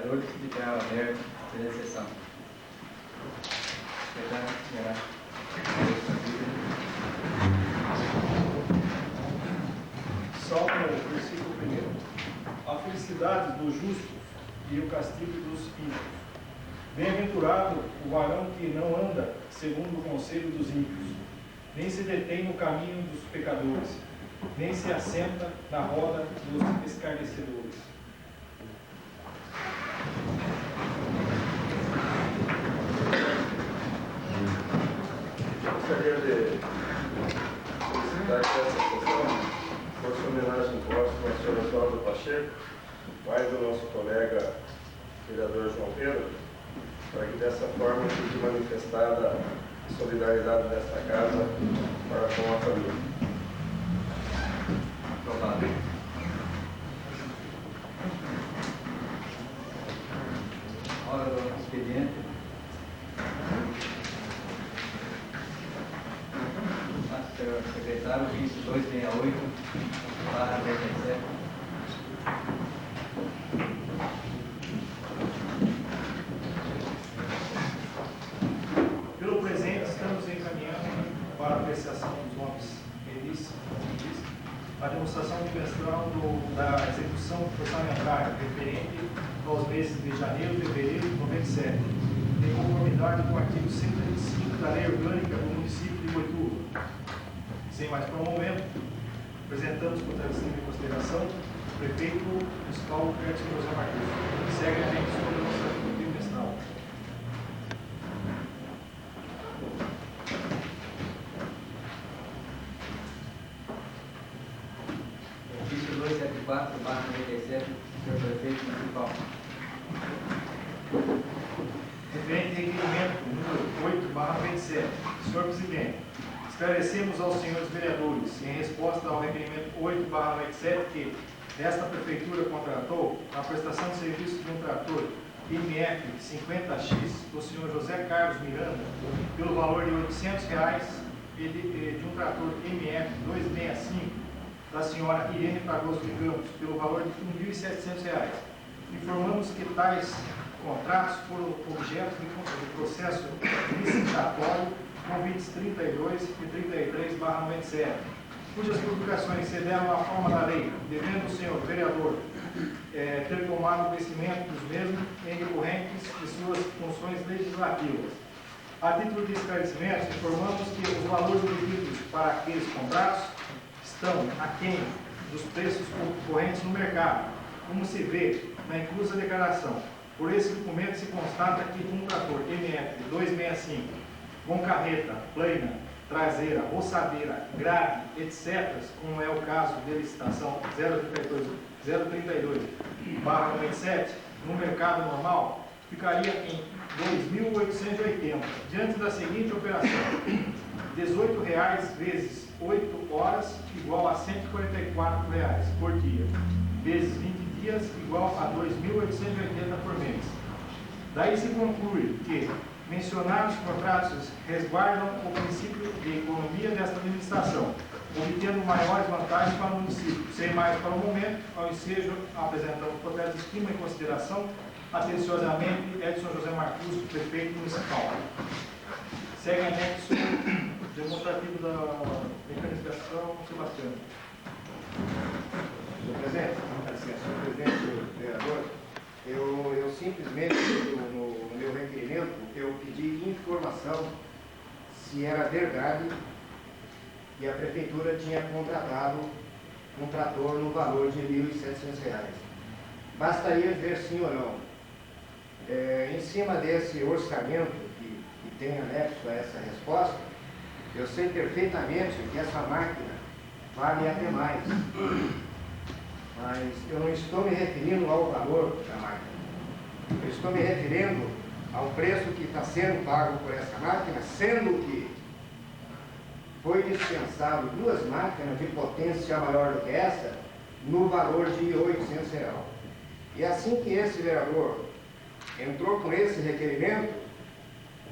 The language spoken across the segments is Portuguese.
vereadores, declaro aberta a presente sessão. Salmo versículo 1. A felicidade dos justos e o castigo dos ímpios. Bem-aventurado o varão que não anda segundo o conselho dos ímpios, nem se detém no caminho dos pecadores, nem se assenta na roda dos escarnecedores. Gostaria de solicitar que essa sessão fosse homenagem póstuma ao senhor Oswaldo Pacheco, pai do nosso colega vereador João Pedro, para que dessa forma seja manifestada a solidariedade desta casa para com a família. Aprovado. Hora do expediente. Senhor secretário, ofício 268/97. Pelo presente, estamos encaminhando para a apreciação dos nomes a demonstração trimestral da execução orçamentária referente aos meses de janeiro e fevereiro de 97, em conformidade com o artigo 125 da Lei Orgânica do município de Boituva. Sem mais para o momento, apresentamos com tradução em consideração o prefeito municipal Edson José Martins. Segue a gente sobre a nossa trimestral. Ofício 274/97, senhor prefeito municipal. Referente ao requerimento número 8/97. Senhor presidente, esclarecemos aos senhores vereadores, em resposta ao requerimento 8/97, que esta prefeitura contratou a prestação de serviço de um trator MF 50X do senhor José Carlos Miranda pelo valor de R$ 800 e de um trator MF 265 da senhora Irene Cardoso de Campos pelo valor de R$ 1.700. Informamos que tais contratos foram objeto de processo licitatório convites 32 e 33/97, cujas publicações se deram na forma da lei, devendo o senhor vereador ter tomado conhecimento dos mesmos em decorrentes de suas funções legislativas. A título de esclarecimento, informamos que os valores devidos para aqueles contratos estão aquém dos preços correntes no mercado, como se vê na inclusa declaração. Por esse documento se constata que um trator MF 265 com carreta, plana, traseira, roçadeira, grade, etc., como é o caso de licitação 032/97, no mercado normal, ficaria em R$ 2.880. Diante da seguinte operação, R$ 18 vezes 8 horas igual a R$ 144 por dia, vezes 20 dias igual a R$ 2.880 por mês. Daí se conclui que mencionados contratos resguardam o princípio de economia desta administração, obtendo maiores vantagens para o município. Sem mais para o momento, ao ensejo, apresentamos o processo de estima e consideração, atenciosamente, Edson José Marcus, prefeito municipal. Segue anexo demonstrativo da mecanização, Sebastião. Senhor presidente, vereador, eu simplesmente, no meu requerimento, eu pedi informação se era verdade que a prefeitura tinha contratado um trator no valor de R$ 1.700. Bastaria ver sim ou não. Em cima desse orçamento que tem anexo a essa resposta, eu sei perfeitamente que essa máquina vale até mais. Mas eu não estou me referindo ao valor da máquina. Eu estou me referindo ao preço que está sendo pago por essa máquina, sendo que foi dispensado 2 máquinas de potência maior do que essa, no valor de R$ 800. E assim que esse vereador entrou com esse requerimento,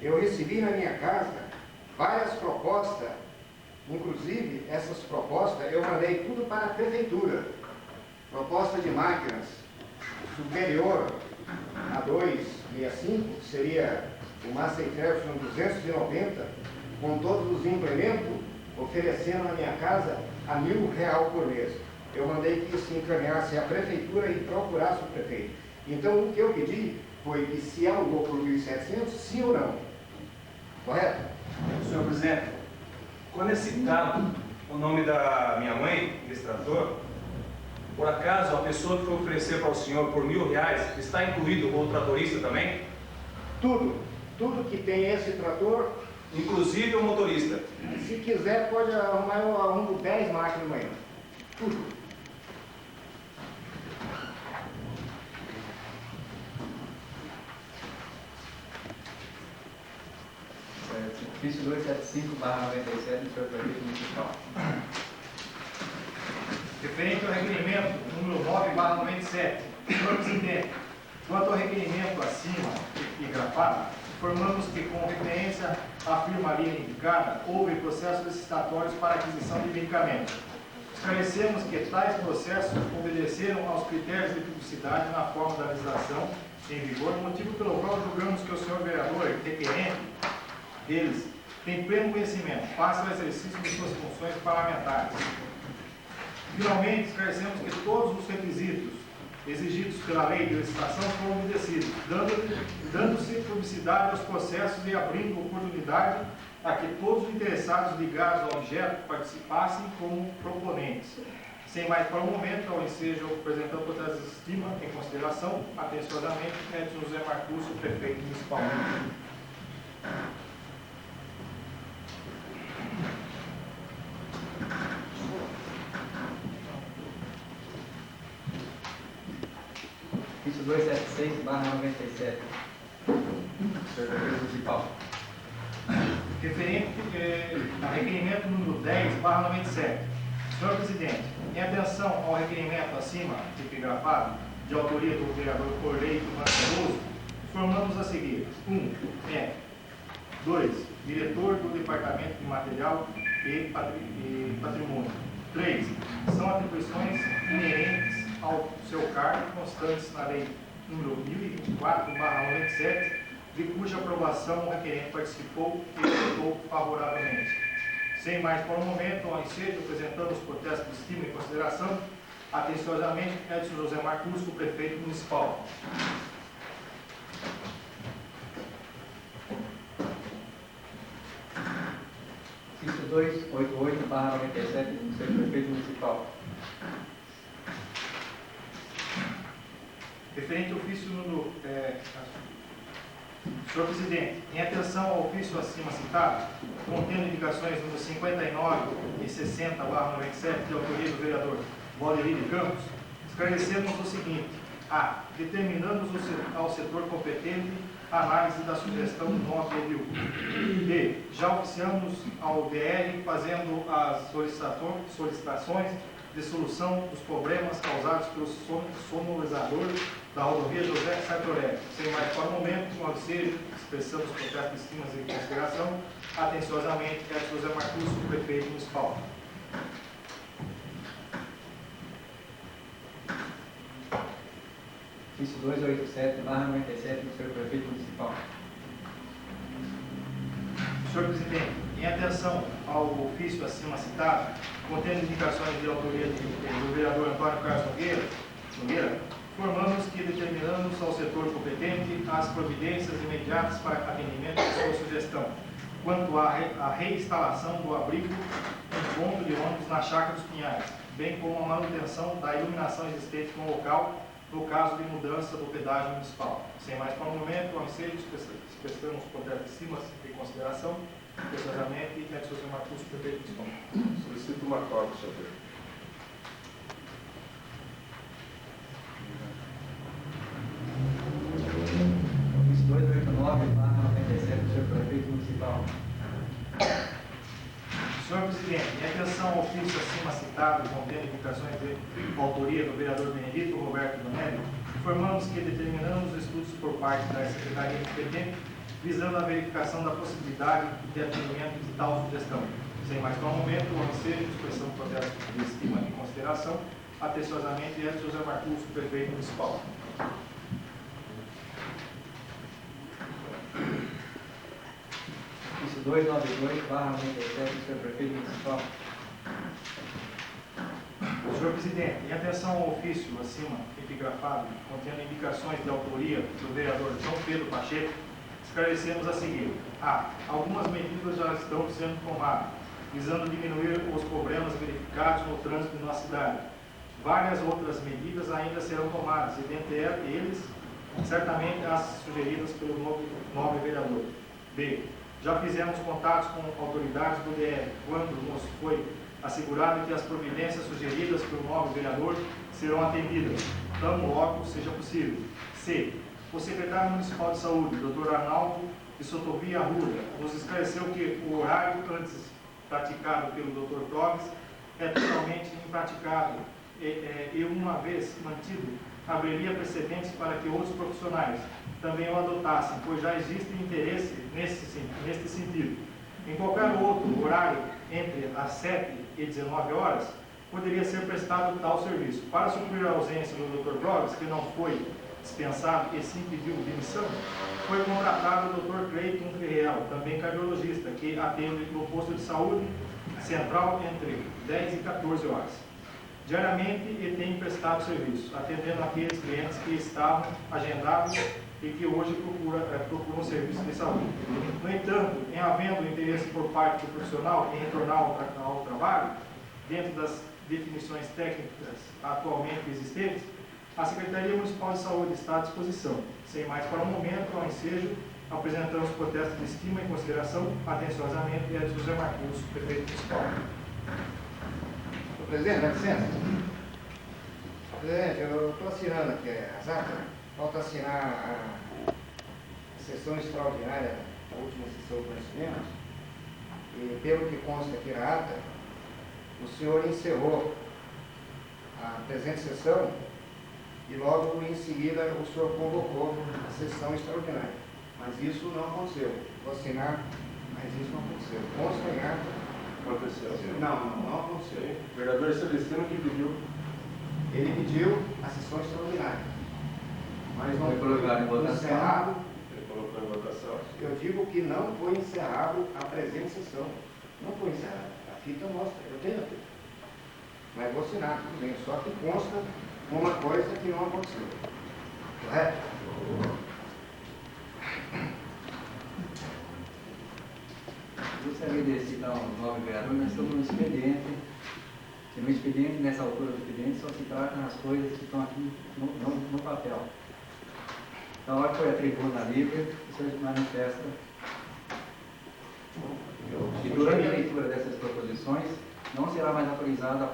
eu recebi na minha casa várias propostas, inclusive essas propostas eu mandei tudo para a prefeitura. Proposta de máquinas superior A265, que seria o Master Ferguson 290, com todos os implementos, oferecendo na minha casa a R$1.000 por mês. Eu mandei que se encaminhasse à prefeitura e procurasse o prefeito. Então, o que eu pedi foi que se alugou por 1.700, sim ou não. Correto? Senhor presidente, quando é citado o nome da minha mãe, desse trator, por acaso a pessoa que foi oferecer para o senhor por R$1.000 está incluído o tratorista também? Tudo que tem esse trator, Inclusive o motorista. se quiser, pode arrumar, eu arrumo 10 máquinas amanhã. Tudo. Ofício 275/97 do senhor prefeito municipal. Referente ao requerimento número 9/97, senhor presidente, quanto ao requerimento acima epigrafado, informamos que, com referência à firmaria indicada, houve processos licitatórios para aquisição de medicamentos. Esclarecemos que tais processos obedeceram aos critérios de publicidade na forma da legislação em vigor, motivo pelo qual julgamos que o senhor vereador, requerente deles, tem pleno conhecimento, face ao exercício de suas funções parlamentares. Finalmente, esclarecemos que todos os requisitos exigidos pela lei de licitação foram obedecidos, dando-se publicidade aos processos e abrindo oportunidade a que todos os interessados ligados ao objeto participassem como proponentes. Sem mais para o momento, ao ensejo apresentando todas as estimas em consideração, atenciosamente, Edson José Marcúcio, prefeito municipal. Ofício 276/97 do senhor prefeito municipal. Referente a requerimento número 10/97. Senhor presidente, em atenção ao requerimento acima epigrafado, de autoria do vereador Corleito Marceloso, informamos a seguir: 2. Diretor do Departamento de Material e Patrimônio. 3. São atribuições inerentes ao seu cargo, constantes na lei número 1024/97, de cuja aprovação o requerente participou e votou favoravelmente. Sem mais por um momento, ao ensejo, apresentamos protestos de estima e consideração. Atenciosamente, Edson José Marcúcio, prefeito municipal. Ofício 288/97 do senhor prefeito municipal. Referente ao ofício número... Senhor presidente, em atenção ao ofício acima citado, contendo indicações número 59 e 60/97, de autoria do vereador Valdemir de Campos, esclarecemos o seguinte: a. Determinamos ao setor competente a análise da sugestão do nosso review. B. Já oficiamos ao DR fazendo as solicitações de solução dos problemas causados pelo sonorizador da rodovia José Sartorelli. Sem mais para o momento, com auxílio, expressamos protestos de estimas e consideração. Atenciosamente, Edson José Marcúcio, prefeito municipal. Ofício 287/97 do senhor prefeito municipal. Senhor presidente, em atenção ao ofício acima citado, contendo indicações de autoria do vereador Antônio Carlos Nogueira, informamos que determinamos ao setor competente as providências imediatas para atendimento de sua sugestão, quanto à reinstalação do abrigo em ponto de ônibus na Chácara dos Pinhais, bem como a manutenção da iluminação existente no local, no caso de mudança do pedágio municipal. Sem mais para o momento, ao ensejo, expressamos protestos de cima e consideração. Precisamente, Edson José Marcúcio, prefeito municipal. Solicito uma cópia, senhor presidente. Ofício 289/97 do senhor prefeito municipal. Senhor presidente, em atenção ao ofício acima citado, contendo indicações de autoria do vereador Benedito Roberto Donelli, informamos que determinamos estudos por parte da Secretaria competente visando a verificação da possibilidade de atendimento de tal sugestão. Sem mais para o momento, o ensejo, expressão do processo de estima e consideração, atenciosamente, Edson José Marcúcio, prefeito municipal. 292/97 do senhor prefeito municipal. Senhor presidente, em atenção ao ofício acima epigrafado, contendo indicações de autoria do vereador João Pedro Pacheco, esclarecemos a seguir. A. Algumas medidas já estão sendo tomadas, visando diminuir os problemas verificados no trânsito na cidade. Várias outras medidas ainda serão tomadas, e dentre eles, certamente as sugeridas pelo nobre vereador. B. Já fizemos contatos com autoridades do DF, quando nos foi assegurado que as providências sugeridas pelo nobre vereador serão atendidas, tão logo seja possível. C. O secretário municipal de saúde, Dr. Arnaldo de Sotovia Arruda, nos esclareceu que o horário antes praticado pelo Dr. Clóvis é totalmente impraticável e uma vez mantido, abriria precedentes para que outros profissionais também o adotassem, pois já existe interesse neste sentido. Em qualquer outro horário, entre as 7 e 19 horas, poderia ser prestado tal serviço. Para suprir a ausência do Dr. Clóvis, que não foi dispensado e sim pediu demissão, foi contratado o Dr. Cleiton Ferreira, também cardiologista, que atende no posto de saúde central entre 10 e 14 horas. Diariamente ele tem prestado serviço, atendendo aqueles clientes que estavam agendados e que hoje procuram serviço de saúde. No entanto, em havendo interesse por parte do profissional em retornar ao trabalho, dentro das definições técnicas atualmente existentes, a Secretaria Municipal de Saúde está à disposição. Sem mais para o momento, ao ensejo, apresentamos protestos de estima e consideração, atenciosamente, e a José Marcos, prefeito municipal. Senhor presidente, dá licença. Presidente, eu estou assinando aqui as atas. Falta assinar a sessão extraordinária, a última sessão do conhecimento. E pelo que consta aqui na ata, o senhor encerrou a presente sessão e logo em seguida o senhor convocou a sessão extraordinária. Mas isso não aconteceu. Vou assinar, mas isso não aconteceu. Consta em ata. Aconteceu? Não aconteceu. O vereador Celestino que pediu. Ele pediu a sessão extraordinária. Mas não Foi colocado em foi votação. encerrado. Ele colocou em votação. Eu digo que não foi encerrado a presente sessão. Não foi encerrado. A fita mostra, eu tenho a fita. Mas vou assinar, tudo bem. Só que consta uma coisa que não aconteceu. Correto? Gostaria de citar um nobre vereador, nós estamos no expediente. E no expediente, nessa altura do expediente, só se tratam as coisas que estão aqui no papel. Na hora que foi a tribuna livre, o senhor manifesta. E durante a leitura dessas proposições, não será mais autorizada a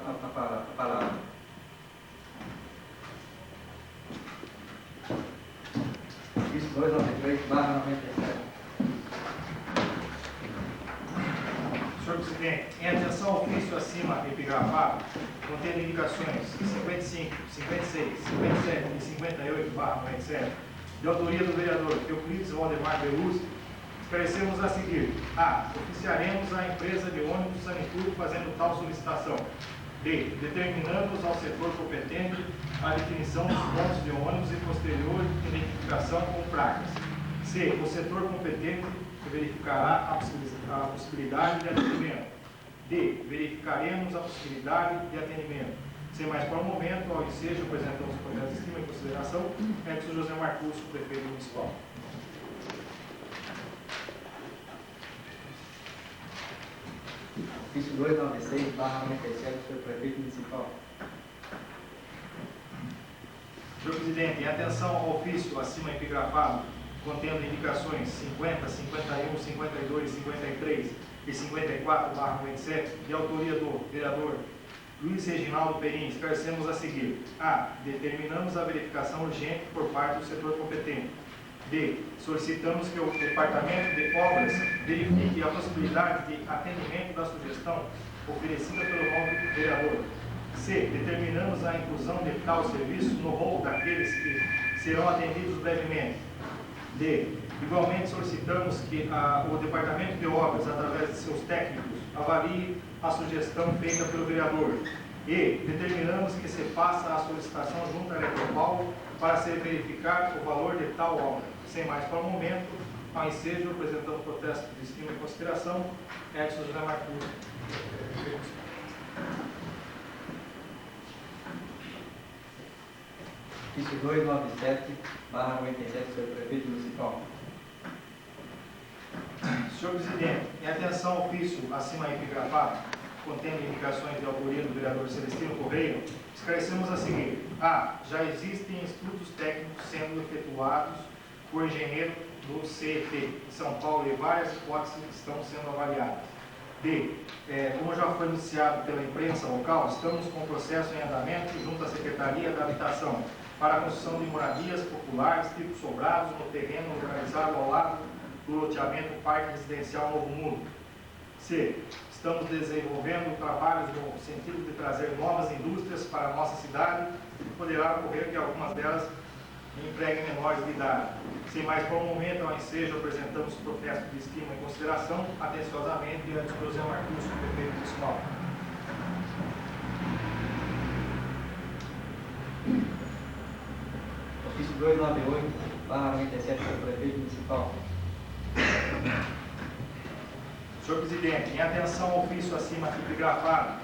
palavra. Isso 293/97. Senhor presidente, em atenção ao ofício acima epigrafado, contendo indicações 55, 56, 57 e 58/97, de autoria do vereador Euclides Valdemar Belucci, esclarecemos a seguir. A. Oficiaremos a empresa de ônibus Sanitur fazendo tal solicitação. B. Determinamos ao setor competente a definição dos pontos de ônibus e posterior identificação com placas. C. O setor competente verificará a possibilidade de atendimento. D. Verificaremos a possibilidade de atendimento. Sem mais para o momento, ao ensejo, apresentamos o projeto de estima e consideração, Edson José Marcus, prefeito municipal. Ofício 296/97 do senhor prefeito municipal. Senhor presidente, em atenção ao ofício acima epigrafado, contendo indicações 50, 51, 52, 53 e 54/97, de autoria do vereador Luiz Reginaldo Perim, esclarecemos a seguir. A. Determinamos a verificação urgente por parte do setor competente. B. Solicitamos que o Departamento de Obras verifique a possibilidade de atendimento da sugestão oferecida pelo novo vereador. C. Determinamos a inclusão de tal serviço no rol daqueles que serão atendidos brevemente. D. Igualmente solicitamos que o Departamento de Obras, através de seus técnicos, avalie a sugestão feita pelo vereador. E. Determinamos que se faça a solicitação junto à Eletropaulo para se verificar o valor de tal obra. Sem mais para o momento, Ao ensejo, apresentamos protesto de estima e consideração. Edson José Marcucci. Ofício 297/97, senhor prefeito municipal. Senhor presidente, em atenção ao ofício acima epigrafado, contendo indicações de autoria do vereador Celestino Correia, esclarecemos a seguir. A. Já existem estudos técnicos sendo efetuados por engenheiro do CET em São Paulo e várias hipóteses estão sendo avaliadas. B. Como já foi noticiado pela imprensa local, estamos com o processo em andamento junto à Secretaria da Habitação para a construção de moradias populares tipo sobrados no terreno localizado ao lado do loteamento Parque Residencial Novo Mundo. C. Estamos desenvolvendo trabalhos no sentido de trazer novas indústrias para a nossa cidade e poderá ocorrer que algumas delas empreguem menores de idade. Sem mais por um momento, ao ensejo, apresentamos o protesto de estima e consideração, atenciosamente, diante do José Marcucci, prefeito municipal. Ofício 298/97, senhor prefeito municipal. Senhor presidente, em atenção ao ofício acima epigrafado,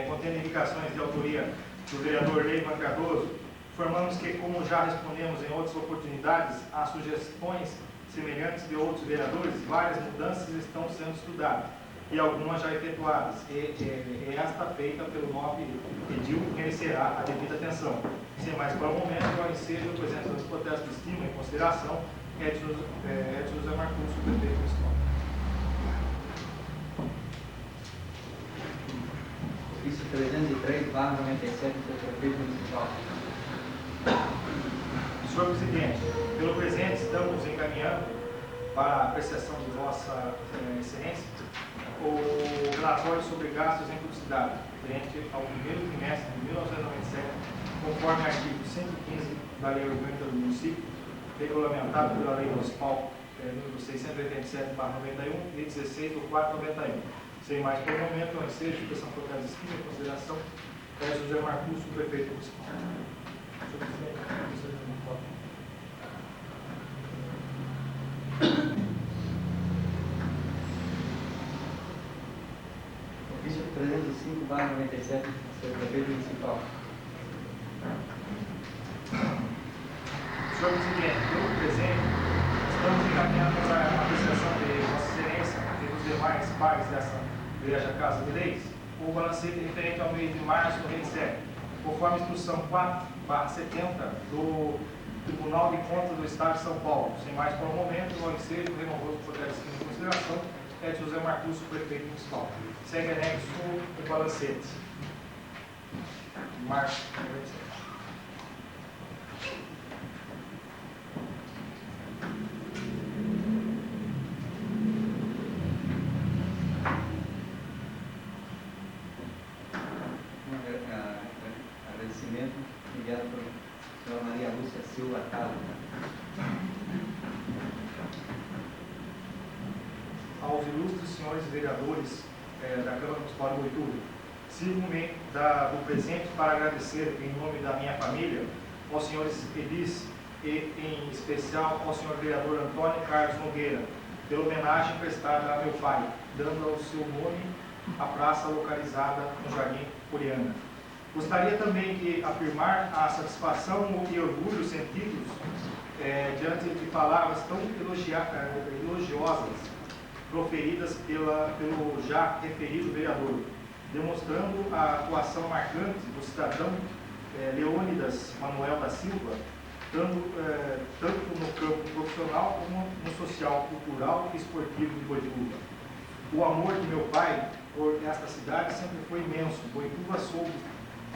contendo indicações de autoria do vereador Leivan Cardoso, informamos que, como já respondemos em outras oportunidades, a sugestões semelhantes de outros vereadores, várias mudanças estão sendo estudadas e algumas já efetuadas. E esta feita pelo nobre edil merecerá a devida atenção. Sem mais para o momento, ao ensejo, apresentamos protesto de estima e consideração, Edson José Marcucci, prefeito municipal. Ofício 303/97, senhor prefeito municipal. Senhor presidente, pelo presente estamos encaminhando para a apreciação de Vossa Excelência o relatório sobre gastos em publicidade, referente ao primeiro trimestre de 1997, conforme artigo 115 da Lei Orgânica do Município, regulamentado pela Lei Municipal número 687/91 e 16/491. Sem mais por momento, eu ensejo a expressão por trás de estima e consideração, José Marcucci, prefeito municipal. Senhor presidente, Ofício 305/97, senhor prefeito municipal. Senhor presidente, pelo presente, estamos encaminhando para a apreciação de Vossa Excelência e dos demais pares dessa Igreja Casa de Leis, o balancete referente ao mês de março do 27, conforme a instrução 4/70 do Tribunal de Contas do Estado de São Paulo. Sem mais por um momento, o ensejo renovou o protesto de consideração, Edson José Marcucci, prefeito municipal. Segue anexo o balancete. Março do 27. Agradecimento enviado pela senhora Maria Lúcia Silva Tala. Aos ilustres senhores vereadores da Câmara Municipal de Boituva, sirvo-me do presente para agradecer em nome da minha família aos senhores edis e em especial ao senhor vereador Antônio Carlos Nogueira pela homenagem prestada a meu pai, dando ao seu nome a praça localizada no Jardim Poliana. Gostaria também de afirmar a satisfação e orgulho sentidos diante de palavras tão elogiosas proferidas pelo já referido vereador, demonstrando a atuação marcante do cidadão Leônidas Manuel da Silva, tanto no campo profissional como no social, cultural e esportivo de Boituva. O amor de meu pai por esta cidade sempre foi imenso. Boituva soube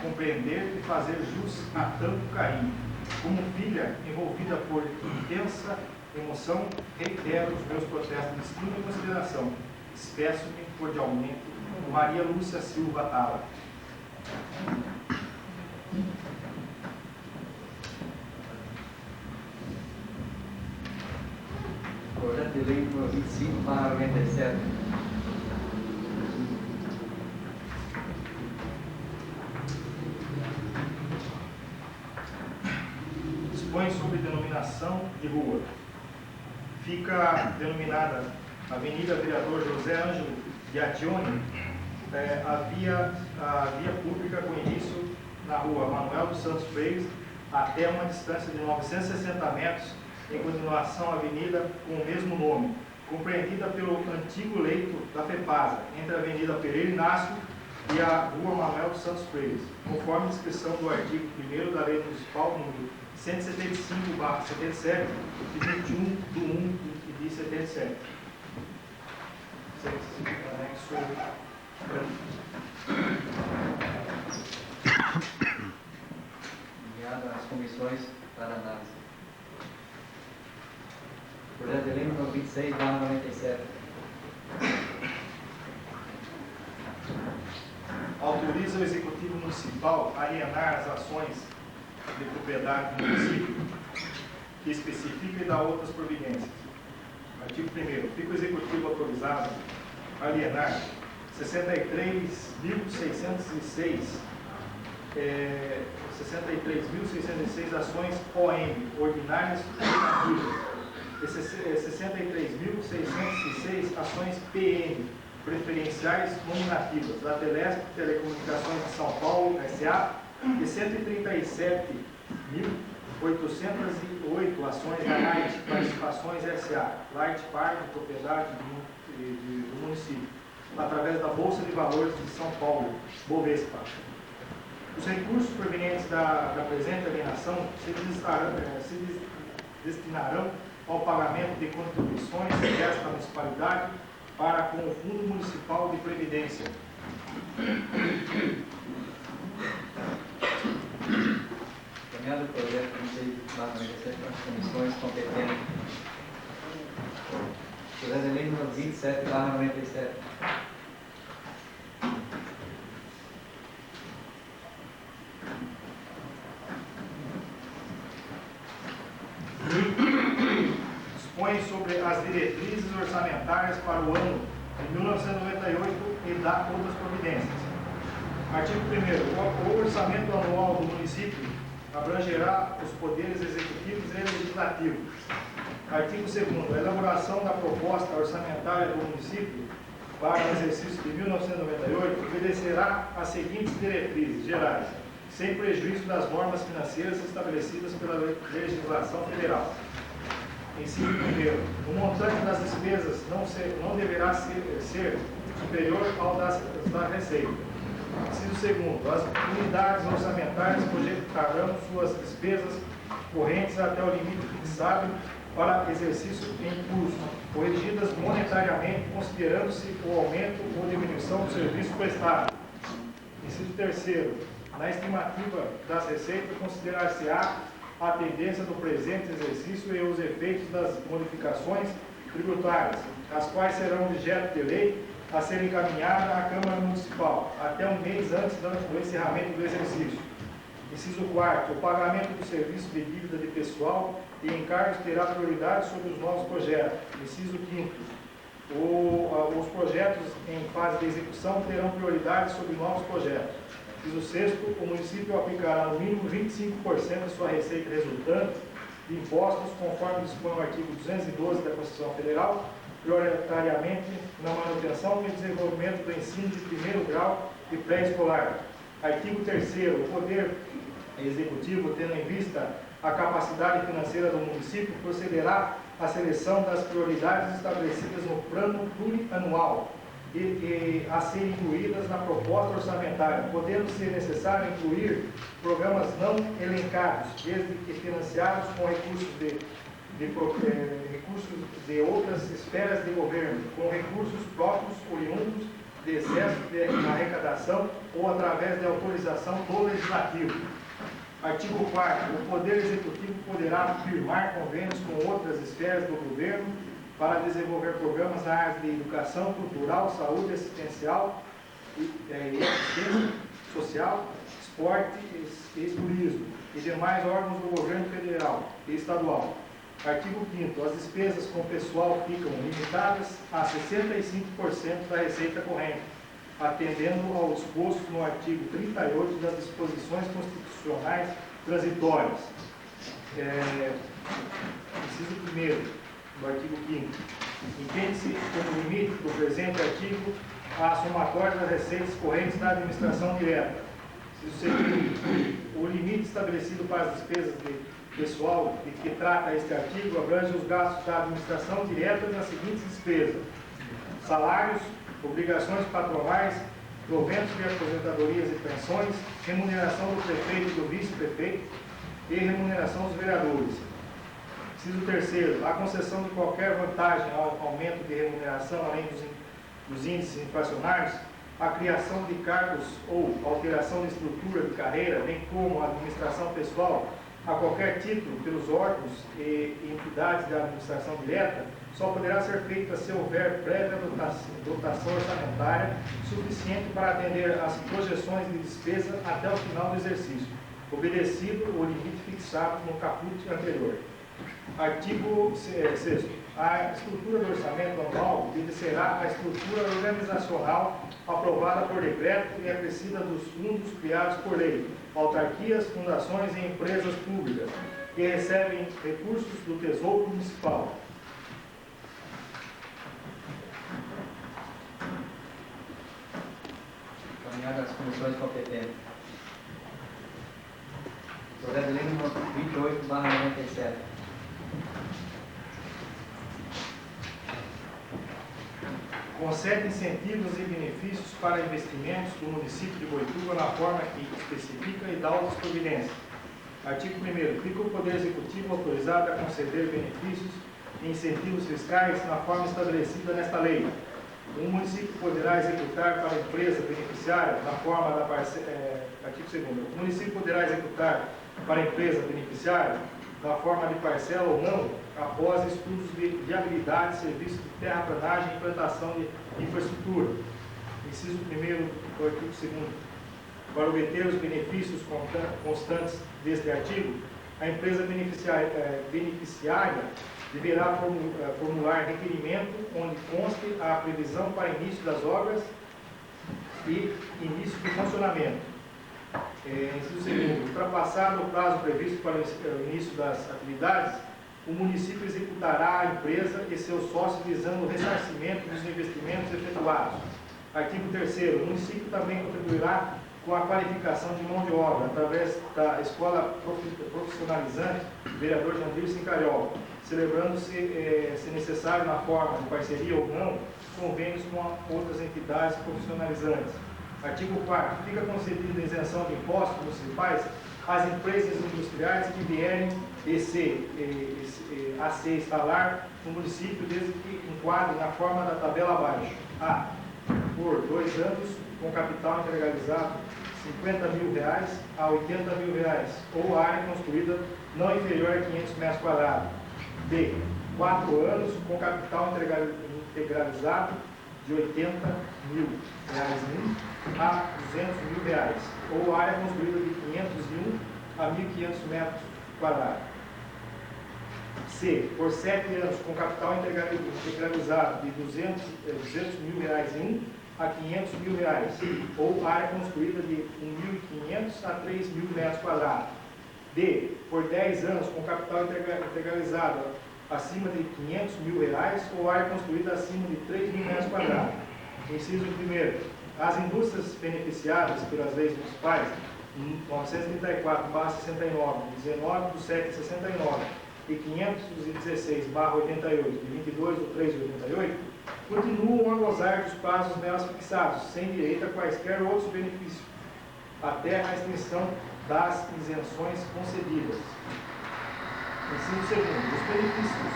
compreender e fazer jus a tanto carinho. Como filha envolvida por intensa emoção, reitero os meus protestos de estima e consideração. Despeço-me cordialmente, Maria Lúcia Silva Tala. Projeto de lei número 25/97. Dispõe sobre denominação de rua. fica denominada Avenida Vereador José Ângelo Ghiaccioni, a via pública com início na rua Manuel dos Santos Freire, até uma distância de 960 metros, em continuação à avenida com o mesmo nome, compreendida pelo antigo leito da FEPASA, entre a Avenida Pereira Inácio e a rua Manuel dos Santos Freire, conforme a descrição do artigo 1º da Lei Municipal número 175/77, de 21 de 1 de 77. Enviado às comissões para análise. Projeto de lei número 26/97. Autoriza o Executivo Municipal a alienar as ações de propriedade do município que especifica e dá outras providências. Artigo 1º. Fica o Executivo autorizado a alienar 63.606 ações OM, ordinárias nativas, e 63.606 ações PM, preferenciais nominativas, da Telesp Telecomunicações de São Paulo, S.A., e 137.808 ações da Light Participações S.A., Light Park, propriedade do município, através da Bolsa de Valores de São Paulo, Bovespa. Os recursos provenientes da presente alienação se destinarão ao pagamento de contribuições desta municipalidade para com o Fundo Municipal de Previdência. Encaminhado o projeto 26/97 para as comissões competentes. Projeto de lei número 27/97. Dispõe sobre as diretrizes orçamentárias para o ano de 1998 e dá outras providências. Artigo 1º. O orçamento anual do município abrangerá os poderes executivos e legislativos. Artigo 2º. A elaboração da proposta orçamentária do município para o exercício de 1998 obedecerá às seguintes diretrizes gerais, sem prejuízo das normas financeiras estabelecidas pela legislação federal. Inciso 1º. O montante das despesas não deverá ser superior ao da receita. Inciso 2º. As unidades orçamentárias projetarão suas despesas correntes até o limite fixado para exercício em curso, corrigidas monetariamente, considerando-se o aumento ou diminuição do serviço prestado. Inciso 3º. Na estimativa das receitas, considerar-se-á a tendência do presente exercício e os efeitos das modificações tributárias, as quais serão objeto de lei a ser encaminhada à Câmara Municipal, até um mês antes do encerramento do exercício. Inciso 4º. O pagamento do serviço de dívida de pessoal e encargos terá prioridade sobre os novos projetos. Inciso 5º. Os projetos em fase de execução terão prioridade sobre novos projetos. Inciso 6º. O município aplicará no mínimo 25% da sua receita resultante de impostos, conforme dispõe o artigo 212 da Constituição Federal, prioritariamente na manutenção e desenvolvimento do ensino de primeiro grau e pré-escolar. Artigo 3º. O Poder Executivo, tendo em vista a capacidade financeira do município, procederá à seleção das prioridades estabelecidas no plano plurianual e a serem incluídas na proposta orçamentária, podendo ser necessário incluir programas não elencados, desde que financiados com recursos de outras esferas de governo, com recursos próprios oriundos de excesso de arrecadação ou através de autorização do Legislativo. Artigo 4º. O Poder Executivo poderá firmar convênios com outras esferas do governo para desenvolver programas na área de educação, cultural, saúde, assistencial, assistência social, esporte e turismo e demais órgãos do governo federal e estadual. Artigo 5º. As despesas com pessoal ficam limitadas a 65% da receita corrente, atendendo ao disposto no artigo 38 das disposições constitucionais transitórias. Inciso 1º. do artigo 5º. Entende-se como limite do presente artigo a somatória das receitas correntes da administração direta. Inciso 2º. O limite estabelecido para as despesas de pessoal de que trata este artigo abrange os gastos da administração direta nas seguintes despesas: salários, obrigações patronais, proventos de aposentadorias e pensões, remuneração do prefeito e do vice-prefeito e remuneração dos vereadores. Inciso 3º. A concessão de qualquer vantagem ao aumento de remuneração, além dos índices inflacionários, a criação de cargos ou alteração de estrutura de carreira, bem como a administração pessoal, a qualquer título pelos órgãos e entidades da administração direta, só poderá ser feita se houver prévia dotação orçamentária suficiente para atender às projeções de despesa até o final do exercício, obedecido o limite fixado no caput anterior. Artigo 6º. A estrutura do orçamento anual obedecerá à estrutura organizacional aprovada por decreto e acrescida dos fundos criados por lei, autarquias, fundações e empresas públicas, que recebem recursos do Tesouro Municipal. Encaminhado às comissões competentes. Projeto de lei número 28/97. Concede incentivos e benefícios para investimentos do município de Boituva na forma que especifica e dá outras providências. Artigo 1º. Fica o Poder Executivo autorizado a conceder benefícios e incentivos fiscais na forma estabelecida nesta lei. O município poderá executar para a empresa beneficiária na forma da parcela... Artigo 2º. O município poderá executar para a empresa beneficiária na forma de parcela ou não, após estudos de viabilidade, serviço de terraplanagem e implantação de infraestrutura. Inciso 1º do artigo 2º. Para obter os benefícios constantes deste artigo, a empresa beneficiária deverá formular requerimento onde conste a previsão para início das obras e início do funcionamento. Inciso 2º. Ultrapassado o prazo previsto para o início das atividades, o município executará a empresa e seus sócios visando o ressarcimento dos investimentos efetuados. Artigo 3º. O município também contribuirá com a qualificação de mão de obra através da Escola Profissionalizante Vereador Jandir Sincariol, celebrando-se, se necessário, na forma de parceria ou não, convênios com outras entidades profissionalizantes. Artigo 4º. Fica concedida isenção de impostos municipais às empresas industriais que vierem a se instalar no município, desde que enquadre na forma da tabela abaixo. A. Por 2 anos, com capital integralizado R$50.000 a R$80.000, ou área construída não inferior a 500 metros quadrados. B. 4 anos, com capital integralizado de R$80.000 a R$200.000, ou área construída de 501 a 1.500 metros quadrados. C. Por 7 anos, com capital integralizado de R$200.000 em 1 a R$500.000, ou área construída de 1.500 a 3.000 metros quadrados. D. Por 10 anos, com capital integralizado acima de R$500.000, ou área construída acima de 3.000 metros quadrados. Inciso 1º. As indústrias beneficiadas pelas leis municipais 934/69, 19/7/69 e 516/88, de 22/3/88, continuam a gozar dos prazos nelas fixados, sem direito a quaisquer outros benefícios, até a extinção das isenções concedidas. Inciso 2º. Os benefícios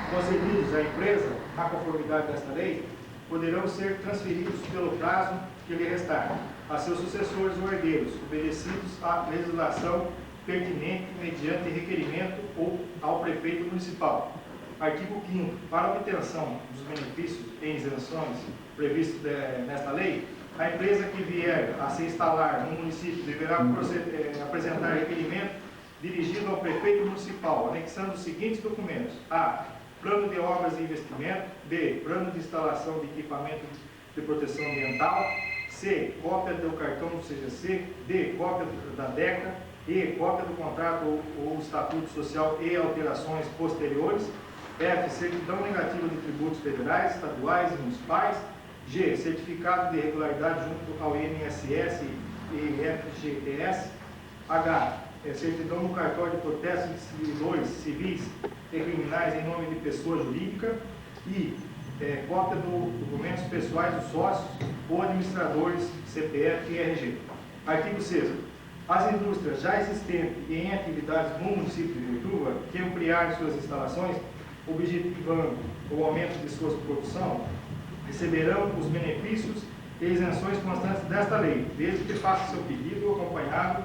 concedidos à empresa, na conformidade desta lei, poderão ser transferidos pelo prazo que lhe restar a seus sucessores ou herdeiros, obedecidos à legislação pertinente mediante requerimento ou ao prefeito municipal. Artigo 5º. Para a obtenção dos benefícios e isenções previstos nesta lei, a empresa que vier a se instalar no município deverá apresentar requerimento dirigido ao prefeito municipal, anexando os seguintes documentos: A. Plano de obras e investimento. B. Plano de instalação de equipamento de proteção ambiental. C. Cópia do cartão do CGC. D. Cópia da DECA. E. Cópia do contrato ou estatuto social e alterações posteriores. F. Certidão negativa de tributos federais, estaduais e municipais. G. Certificado de regularidade junto ao INSS e FGTS. H. Certidão no cartório de protesto de servidores civis e criminais em nome de pessoa jurídica. I. Cópia dos documentos pessoais dos sócios ou administradores, CPF e RG. Artigo 6º. As indústrias já existentes e em atividades no município de Boituva que ampliarem suas instalações, objetivando o aumento de sua produção, receberão os benefícios e isenções constantes desta lei, desde que faça seu pedido acompanhado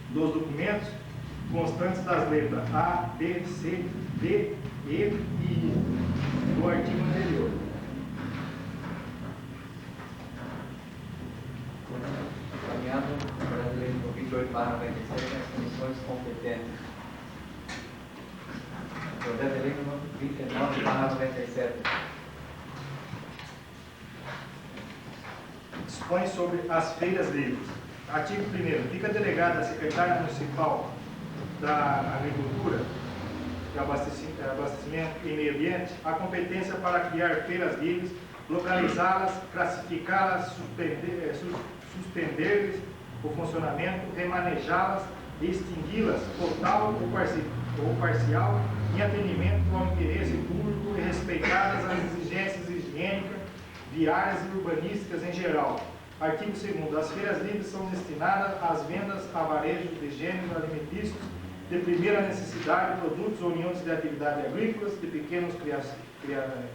dos documentos constantes das letras A, B, C, D, E e I do artigo anterior. Encaminhado para a lei 28/97 as comissões competentes. Projeto de lei número 29/97. Dispõe sobre as feiras livres. Artigo 1º. Fica delegada a secretária municipal da Agricultura, de Abastecimento e Meio Ambiente a competência para criar feiras livres, localizá-las, classificá-las, suspender-lhes o funcionamento, remanejá-las e extingui-las total ou parcial em atendimento ao interesse público e respeitadas as exigências higiênicas, viárias e urbanísticas em geral. Artigo 2º. As feiras livres são destinadas às vendas a varejo de gêneros alimentícios de primeira necessidade, produtos ou uniões de atividade agrícolas, de pequenas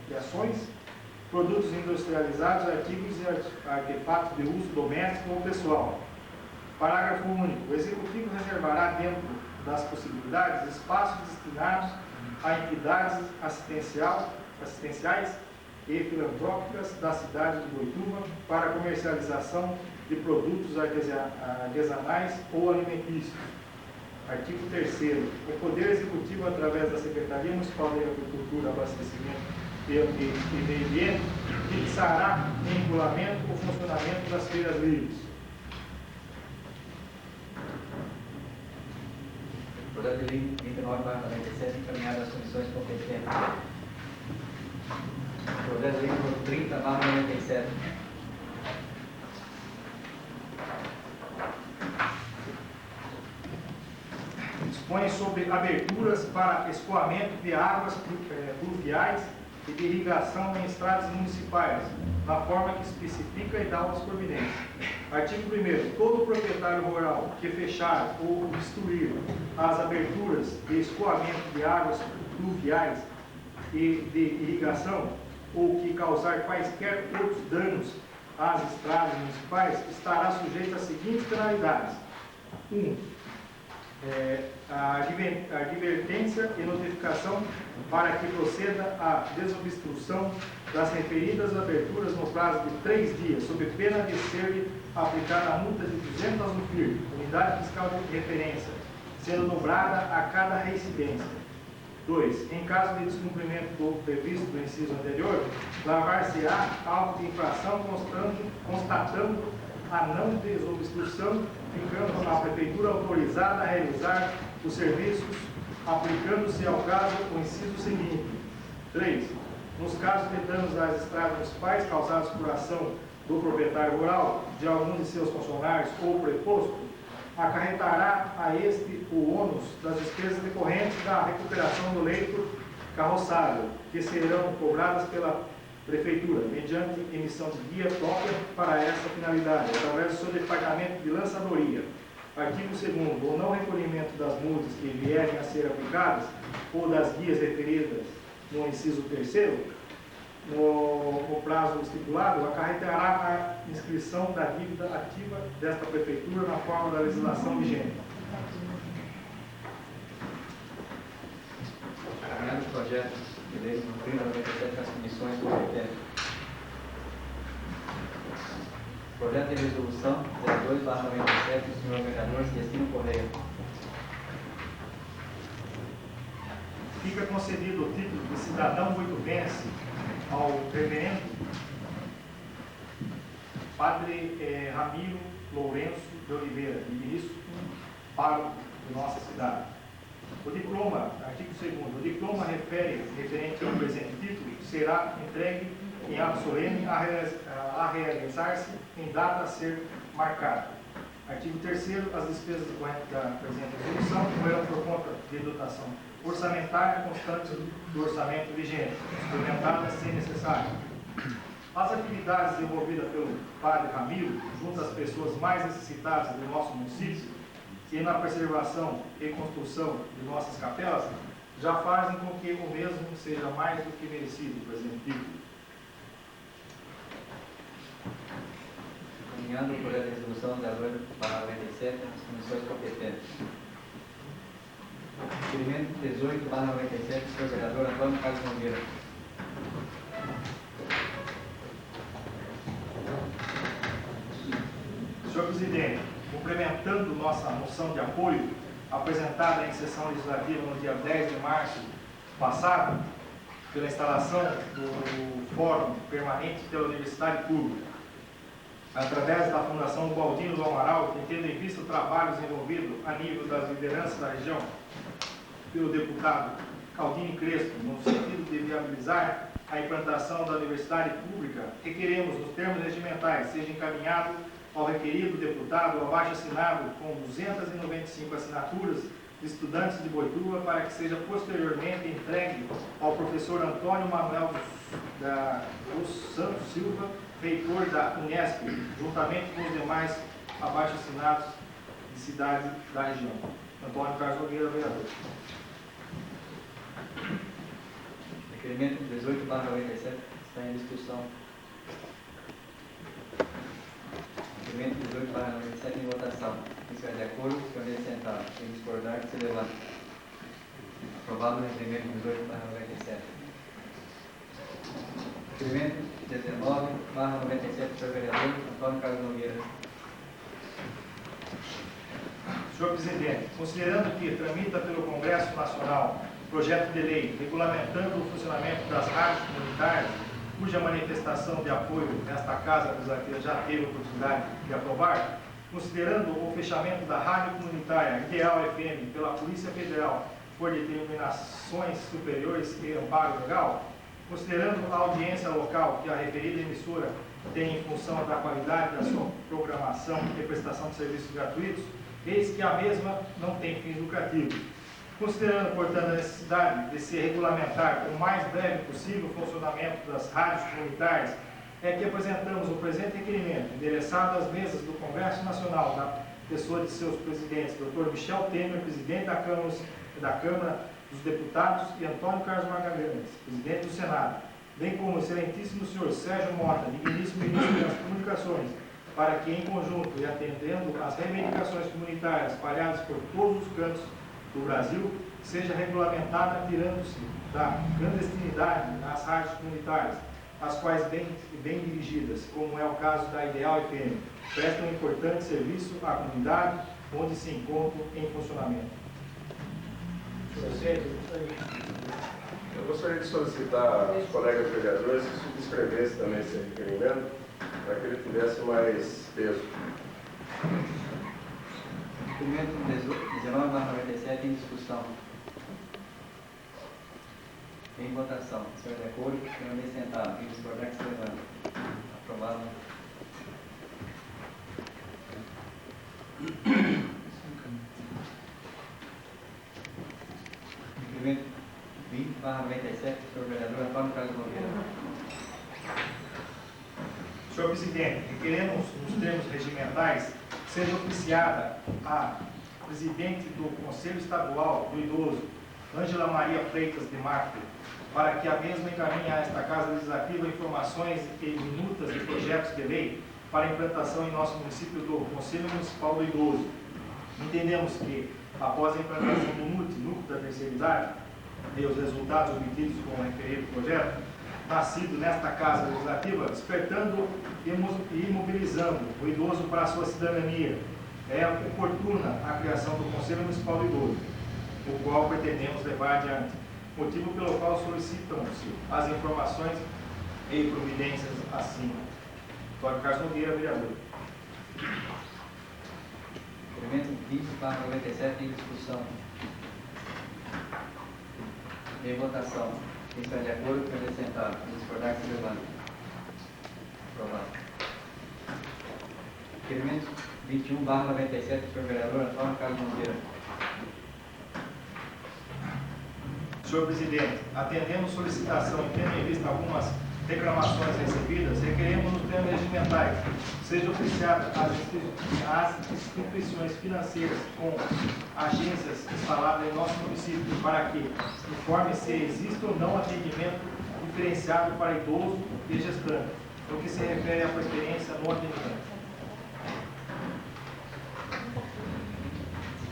criações, produtos industrializados, artigos e artefatos de uso doméstico ou pessoal. Parágrafo único. O Executivo reservará, dentro das possibilidades, espaços destinados a entidades assistenciais e filantrópicas da cidade de Boituva para comercialização de produtos artesanais ou alimentícios. Artigo 3º. O Poder Executivo, através da Secretaria Municipal de Agricultura, Abastecimento e Meio Ambiente, fixará em regulamento o funcionamento das feiras livres. Projeto de lei 29/97 encaminhado às comissões competentes. Projeto de lei número 30/97. Dispõe sobre aberturas para escoamento de águas pluviais e de irrigação em estradas municipais, na forma que especifica e dá as providências. Artigo 1º. Todo proprietário rural que fechar ou obstruir as aberturas de escoamento de águas pluviais e de irrigação, ou que causar quaisquer outros danos às estradas municipais, estará sujeito às seguintes penalidades. 1. A advertência e notificação para que proceda à desobstrução das referidas aberturas no prazo de 3 dias, sob pena de ser aplicada a multa de 200 UFIR, unidade fiscal de referência, sendo dobrada a cada reincidência. 2. Em caso de descumprimento do previsto do inciso anterior, lavar-se-á auto de infração constatando a não desobstrução, ficando a Prefeitura autorizada a realizar os serviços, aplicando-se ao caso o inciso seguinte. 3. Nos casos de danos às estradas municipais causados por ação do proprietário rural, de algum de seus funcionários ou preposto, acarretará a este o ônus das despesas decorrentes da recuperação do leito carroçável, que serão cobradas pela Prefeitura, mediante emissão de guia própria para essa finalidade, através do seu departamento de lançadoria. Artigo 2º. O não recolhimento das multas que vierem a ser aplicadas ou das guias referidas no inciso 3º, no prazo estipulado, acarretará a inscrição da dívida ativa desta Prefeitura na forma da legislação vigente. Encaminhado o projeto de lei número 30/97 às comissões competentes. Projeto de resolução 02/97 do senhor vereador Celestino Correia. Fica concedido o título de cidadão boituvense ao reverendo Padre Ramiro Lourenço de Oliveira, ministro pároco de nossa cidade. O diploma, artigo 2º, o diploma referente ao presente título será entregue em ato solene a realizar-se em data a ser marcada. Artigo 3º, as despesas decorrentes da presente resolução ocorrerão por conta de dotação orçamentária constante do orçamento vigente, suplementadas se necessário. As atividades desenvolvidas pelo Padre Ramiro, junto às pessoas mais necessitadas do nosso município, e na preservação e construção de nossas capelas, já fazem com que o mesmo seja mais do que merecido, por exemplo. Encaminhando o projeto de resolução 08/97 nas comissões competentes. Requerimento 18/97, do senhor vereador Antônio Carlos Nogueira. Senhor presidente, complementando nossa moção de apoio, apresentada em sessão legislativa no dia 10 de março passado, pela instalação do Fórum Permanente pela Universidade Pública, através da Fundação Baldino do Amaral, que tendo em vista o trabalho desenvolvido a nível das lideranças da região pelo deputado Caldini Crespo, no sentido de viabilizar a implantação da Universidade Pública, requeremos, nos termos regimentais, seja encaminhado ao requerido deputado abaixo assinado com 295 assinaturas de estudantes de Boituva, para que seja posteriormente entregue ao professor Antônio Manuel dos Santos Silva, reitor da Unesp, juntamente com os demais abaixo assinados de cidades da região. Antônio Carlos Nogueira, vereador. Requerimento 18/97 está em discussão. Requerimento 18/97 em votação. Quem estiver de acordo, permaneça sentado. Quem discordar, que se levante. Aprovado o requerimento 18/97. Requerimento 19/97 do senhor vereador Antônio Carlos Nogueira. Senhor presidente, considerando que tramita pelo Congresso Nacional projeto de lei regulamentando o funcionamento das rádios comunitárias, cuja manifestação de apoio nesta Casa Legislativa já teve a oportunidade de aprovar, considerando o fechamento da rádio comunitária Ideal FM pela Polícia Federal por determinações superiores e amparo legal, considerando a audiência local que a referida emissora tem em função da qualidade da sua programação e prestação de serviços gratuitos, eis que a mesma não tem fins lucrativos. Considerando, portanto, a necessidade de se regulamentar o mais breve possível o funcionamento das rádios comunitárias, é que apresentamos o presente requerimento, endereçado às mesas do Congresso Nacional, na pessoa de seus presidentes, Dr. Michel Temer, presidente da Câmara dos Deputados, e Antônio Carlos Magalhães, presidente do Senado, bem como o excelentíssimo senhor Sérgio Mota, digníssimo ministro das Comunicações, para que, em conjunto e atendendo às reivindicações comunitárias espalhadas por todos os cantos do Brasil, seja regulamentada tirando-se da clandestinidade nas rádios comunitárias, as quais bem dirigidas, como é o caso da Ideal FM, prestam um importante serviço à comunidade onde se encontram em funcionamento. Eu gostaria de solicitar aos colegas vereadores que subscrevessem também esse requerimento, para que ele tivesse mais peso. Requerimento 19/97 em discussão. Em votação. Se senhor de acordo, permaneça sentado. Quem discordar, que se levante. Aprovado. Requerimento 20/97 do senhor vereador Antônio Carlos Nogueira. Senhor presidente, requeremos, nos termos regimentais, seja oficiada a presidente do Conselho Estadual do Idoso, Ângela Maria Freitas de Marco, para que a mesma encaminhe a esta Casa Legislativa informações e minutas de projetos de lei para implantação em nosso município do Conselho Municipal do Idoso. Entendemos que, após a implantação do núcleo da terceira idade e os resultados obtidos com o referido projeto, nascido nesta Casa Legislativa, despertando e mobilizando o idoso para a sua cidadania, é oportuna a criação do Conselho Municipal do Idoso, o qual pretendemos levar adiante, motivo pelo qual solicitam-se as informações e providências acima. Antônio Carlos Nogueira, vereador. Requerimento 20/97 em discussão. Em votação. Quem está de acordo, permaneça sentado. Quem discordar, que se levante. Aprovado. Requerimento 21/97, do senhor vereador Antônio Carlos Monteiro. Senhor presidente, atendendo solicitação e tendo em vista algumas reclamações recebidas, requeremos nos termos regimentais seja oficiada as instituições financeiras com agências instaladas em nosso município para que informe se existe ou não atendimento diferenciado para idoso e gestante, no que se refere à preferência no atendimento.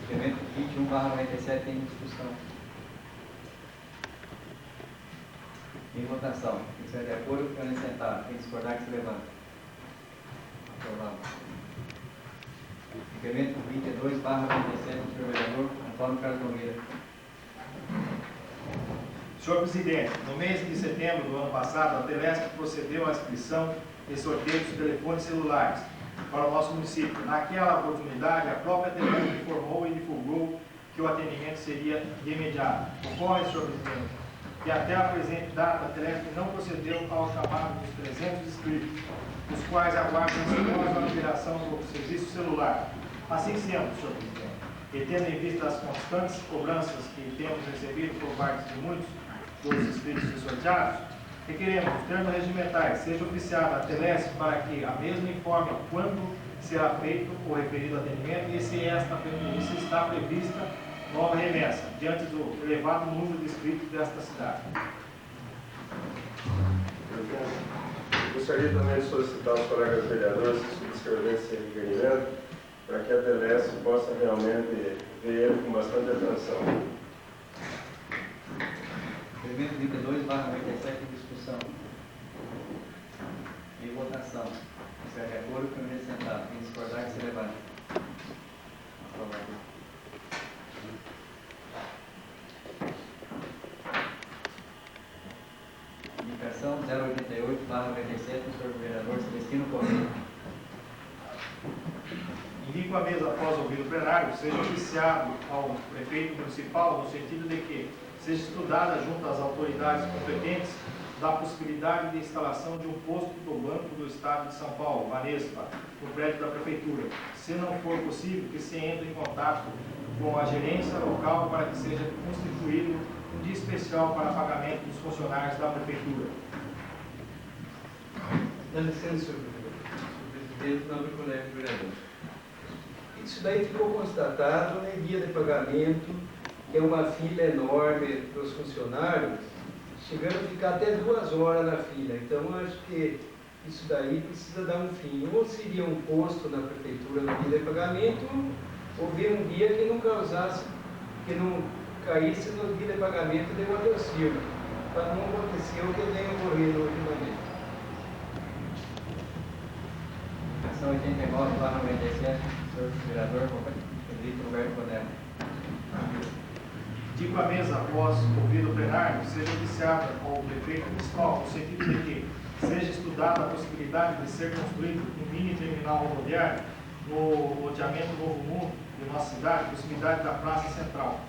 Requerimento 21/97 tem discussão. Em votação. Quem estiver de acordo, permaneça sentado. Quem discordar, que se levante. Aprovado. Requerimento 22/97 do senhor vereador Antônio Carlos Nogueira. Senhor presidente, no mês de setembro do ano passado, a Telesp procedeu à inscrição e sorteio dos telefones celulares para o nosso município. Naquela oportunidade, a própria Telesp informou e divulgou que o atendimento seria de imediato. Ocorre, senhor presidente, que até a presente data a Telesp não procedeu ao chamado dos 300 inscritos, os quais aguardam ansiosos a liberação do serviço celular. Assim sendo, senhor presidente, e tendo em vista as constantes cobranças que temos recebido por parte de muitos dos inscritos e sorteados, requeremos, nos termos regimentais, seja oficiada a Telesp para que a mesma informe quando será feito o referido atendimento e se está prevista nova remessa, diante do elevado número de inscritos desta cidade. Gostaria também de solicitar aos colegas vereadores que subscrevessem esse requerimento para que a Telesp possa realmente ver ele com bastante atenção. Requerimento 22/97 em discussão. Em votação. Quem estiver de acordo, permaneça sentado. Quem discordar, que se levante. Aprovado. Indicação 088/97 do senhor vereador Celestino Correia. Indico a mesa, após ouvir o plenário, seja oficiado ao prefeito municipal no sentido de que seja estudada junto às autoridades competentes da possibilidade de instalação de um posto do Banco do Estado de São Paulo, Banespa, no prédio da prefeitura. Se não for possível, que se entre em contato com a gerência local para que seja constituído um dia especial para pagamento dos funcionários da prefeitura. Dá licença, senhor presidente, nobre colega vereador. Isso daí ficou constatado em guia de pagamento, que é uma fila enorme para os funcionários, chegando a ficar até 2 horas na fila. Então, acho que isso daí precisa dar um fim. Ou seria um posto na prefeitura no guia de pagamento, ou ver um dia que não causasse, que não caísse no guia de pagamento de patrocínio, para não acontecer o que tem ocorrido ultimamente. Indicação 89/97 do senhor vereador Felipe Roberto Bonello. Indico a mesa, após ouvir o plenário, seja oficiada ao prefeito municipal, no sentido de que seja estudada a possibilidade de ser construído um mini terminal rodoviário no loteamento Novo Mundo de nossa cidade, proximidade da Praça Central.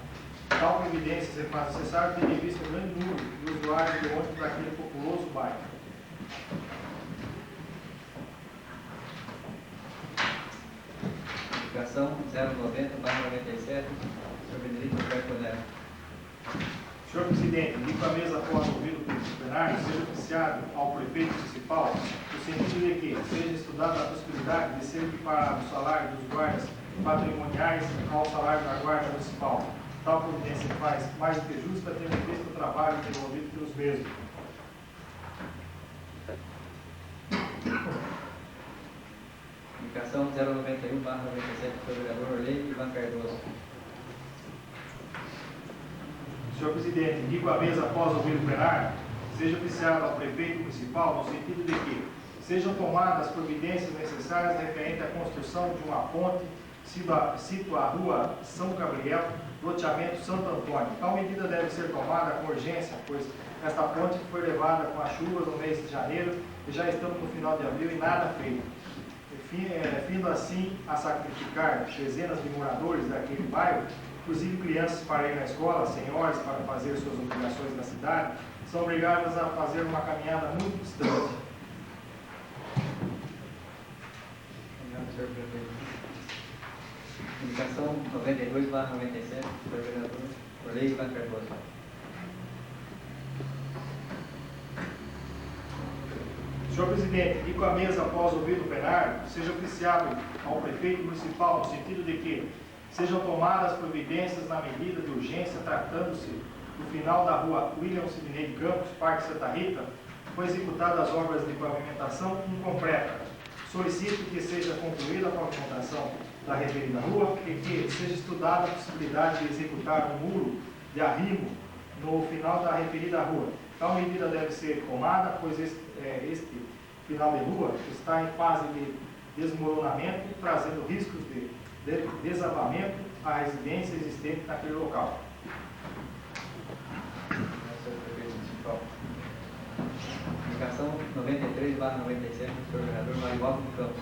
Tal providência se faz necessário tendo em vista o grande número de usuários de ônibus daquele populoso bairro. Indicação 090/97 do senhor Benedito Roberto Bonello. Senhor presidente, indico a mesa, após ouvir o plenário, seja oficiado ao prefeito municipal, no sentido de que seja estudada a possibilidade de ser equiparado o salário dos guardas patrimoniais ao salário da guarda municipal. Tal providência faz mais do que justa, tendo em vista o trabalho desenvolvido pelos mesmos. Indicação 091/97 do senhor vereador Orley Ivan Cardoso. Senhor presidente, indico a mesa, após ouvir o plenário, seja oficiado ao prefeito municipal no sentido de que sejam tomadas as providências necessárias referente à construção de uma ponte situa a rua São Gabriel, loteamento Santo Antônio. Tal medida deve ser tomada com urgência, pois esta ponte foi levada com as chuvas no mês de janeiro e já estamos no final de abril e nada feito. Vindo assim a sacrificar dezenas de moradores daquele bairro, inclusive crianças para ir na escola, senhoras para fazer suas obrigações na cidade, são obrigadas a fazer uma caminhada muito distante. Obrigado, senhor prefeito. Indicação 92/97, senhor vereador Orley Barbosa. Senhor presidente, e com a mesa após ouvir o plenário, seja oficiado ao prefeito municipal no sentido de que sejam tomadas providências na medida de urgência, tratando-se do final da rua William Sidney de Campos, Parque Santa Rita, foi executadas as obras de pavimentação incompleta. Solicito que seja concluída a pavimentação da referida rua e que seja estudada a possibilidade de executar um muro de arrimo no final da referida rua. Tal medida deve ser tomada, pois este final de rua está em fase de desmoronamento, trazendo riscos de desabamento à residência existente naquele local. Senhor prefeito municipal. Indicação 93/97, senhor vereador Marivaldo do Campos.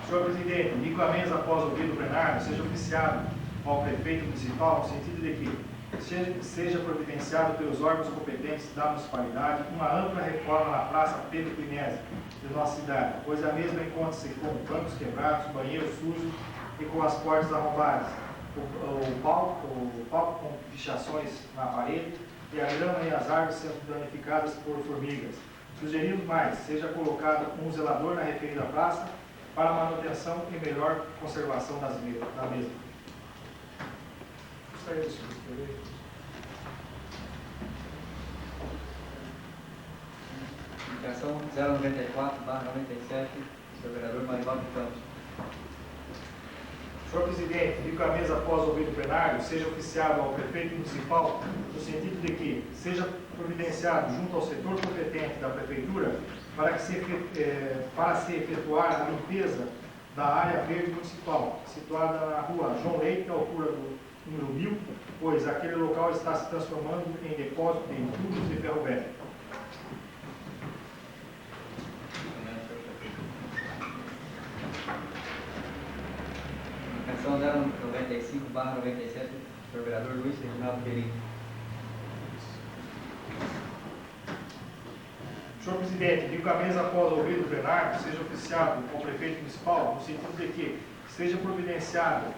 Senhor presidente, indico a mesa após ouvir o plenário, seja oficiado ao prefeito municipal no sentido de que seja providenciado pelos órgãos competentes da municipalidade uma ampla reforma na Praça Pedro Quinésio de nossa cidade, pois a mesma encontra-se com bancos quebrados, banheiros sujos e com as portas arrombadas, o palco com pichações na parede e a grama e as árvores sendo danificadas por formigas. Sugerimos mais, seja colocado um zelador na referida praça para manutenção e melhor conservação da mesma. Gostaria de escrever. Indicação 094/97, senhor vereador Marivaldo do Campos. Senhor presidente, indico a mesa após ouvir o plenário, seja oficiado ao prefeito municipal no sentido de que seja providenciado junto ao setor competente da prefeitura para se efetuar a limpeza da área verde municipal, situada na rua João Leite, à altura do número 1000, pois aquele local está se transformando em depósito de entulhos de ferro velho. Indicação 095/97, senhor vereador Luiz Reginaldo Perim. Senhor presidente, indico a mesa após ouvir o plenário, seja oficiado ao prefeito municipal no sentido de que seja providenciado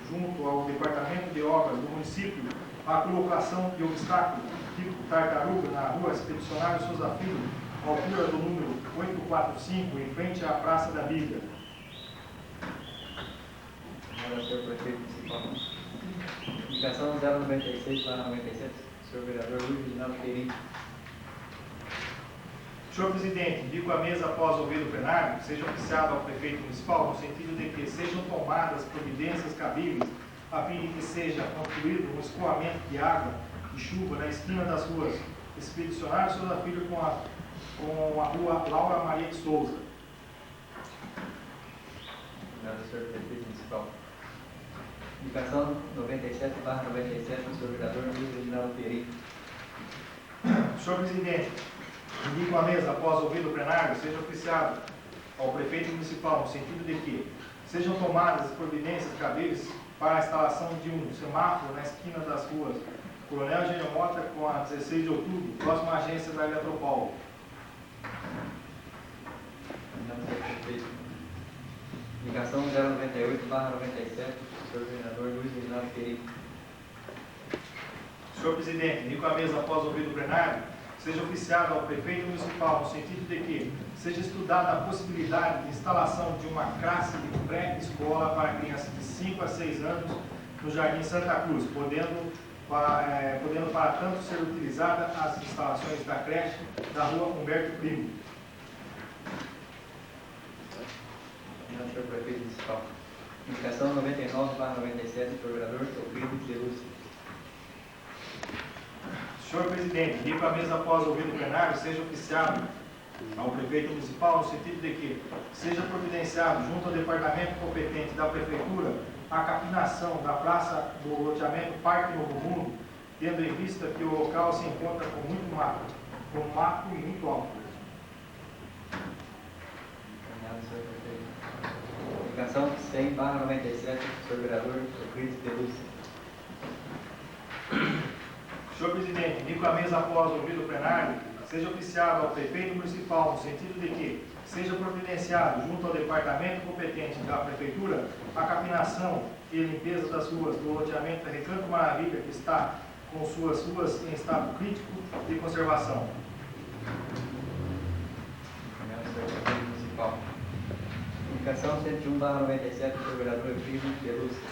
junto ao departamento de obras do município a colocação de obstáculo tipo tartaruga na rua Expedicionário Souza Filho, à altura do número 845, em frente à Praça da Bíblia. Agora, senhor prefeito municipal. Indicação 096/97, senhor vereador Luiz Reginaldo Perim. Senhor presidente, indico a mesa após ouvir o plenário, seja oficiado ao prefeito municipal no sentido de que sejam tomadas providências cabíveis a fim de que seja construído um escoamento de água e chuva na esquina das ruas Expedicionário Souza Filho com a rua Laura Maria de Souza. Obrigado, senhor prefeito municipal. Indicação 97/97, senhor vereador Luiz Reginaldo Perim. Senhor presidente, indico a mesa após ouvir o plenário, seja oficiado ao prefeito municipal no sentido de que sejam tomadas as providências cabíveis para a instalação de um semáforo na esquina das ruas Coronel Engenho Mota com a 16 de outubro, próxima à agência da Eletropaulo. Obrigado, senhor prefeito. Indicação 098/97, senhor vereador Luiz Reginaldo Perim. Senhor presidente, indico a mesa após ouvir o plenário, seja oficiado ao prefeito municipal no sentido de que seja estudada a possibilidade de instalação de uma classe de pré-escola para crianças de 5 a 6 anos no Jardim Santa Cruz, podendo para tanto ser utilizada as instalações da creche da rua Humberto Primo. Obrigado, senhor prefeito municipal. Indicação 99/97, senhor vereador Euclides de Lúcia. Senhor presidente, indico a mesa após ouvir o plenário, seja oficiado ao prefeito municipal no sentido de que seja providenciado junto ao departamento competente da prefeitura a capinação da praça do loteamento Parque Novo Mundo, tendo em vista que o local se encontra com mato e muito alto. Obrigado, senhor prefeito. Indicação 100/97, senhor vereador Euclides de Lúcia. Senhor presidente, indico a mesa após ouvido o plenário, seja oficiado ao prefeito municipal no sentido de que seja providenciado junto ao departamento competente da prefeitura a capinação e limpeza das ruas do loteamento Recanto Maravilha, que está com suas ruas em estado crítico de conservação. Obrigado, senhor prefeito municipal. Indicação 101/97, senhor vereador Euclides de Lúcia.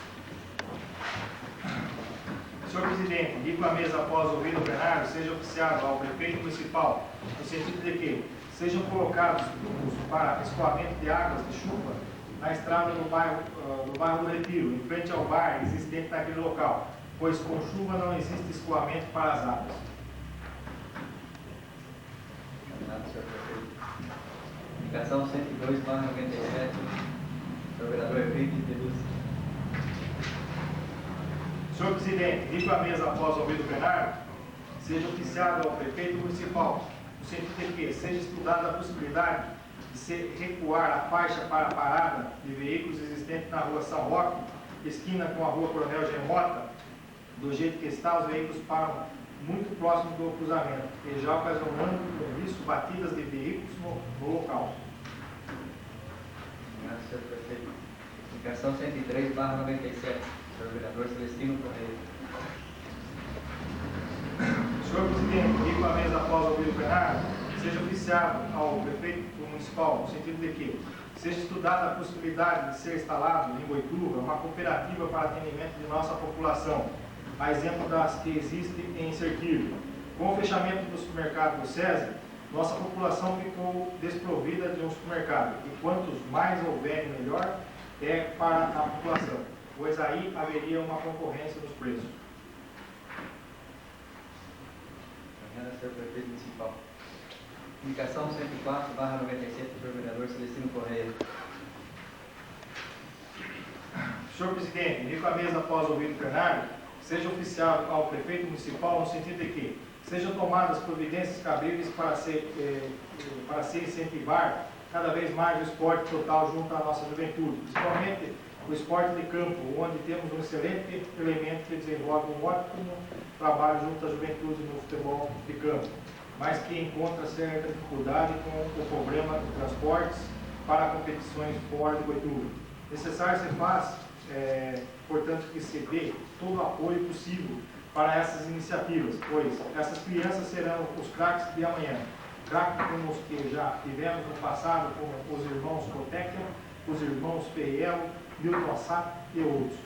Senhor presidente, indico a mesa após ouvido o plenário, seja oficiado ao prefeito municipal no sentido de que sejam colocados tubos para escoamento de águas de chuva na estrada do bairro do Retiro, em frente ao bar existente naquele local, pois com chuva não existe escoamento para as águas. Obrigado, senhor prefeito. Indicação 102/97, senhor vereador Euclides de Lúcia. Senhor presidente, indico a mesa após ouvido o plenário, seja oficiado ao prefeito municipal, no sentido de que seja estudada a possibilidade de se recuar a faixa para a parada de veículos existente na rua São Roque, esquina com a rua Coronel Gemota, do jeito que está, os veículos param muito próximo do cruzamento, e já ocasionando com isso batidas de veículos no local. Obrigado, senhor prefeito. Indicação 103/97, senhor vereador Celestino Correia. Senhor presidente, indico a mesa após ouvir o plenário, seja oficiado ao prefeito municipal, no sentido de que seja estudada a possibilidade de ser instalado em Boituva uma cooperativa para atendimento de nossa população, a exemplo das que existem em Serquilho. Com o fechamento do supermercado do SESI, nossa população ficou desprovida de um supermercado, e quantos mais houverem, melhor é para a população, pois aí haveria uma concorrência nos preços. Obrigado, senhor prefeito municipal. Indicação 104/97, senhor vereador Celestino Correia. Senhor presidente, indico a mesa após ouvir o plenário, seja oficiado ao prefeito municipal no sentido de que sejam tomadas providências cabíveis para se incentivar cada vez mais o esporte total junto à nossa juventude, principalmente o esporte de campo, onde temos um excelente elemento que desenvolve um ótimo trabalho junto à juventude no futebol de campo, mas que encontra certa dificuldade com o problema de transportes para competições fora de Boituva. Necessário se faz, portanto, que se dê todo o apoio possível para essas iniciativas, pois essas crianças serão os craques de amanhã. Craques como os que já tivemos no passado, como os irmãos Coteca, os irmãos Ferriello, Milton Sá e outros.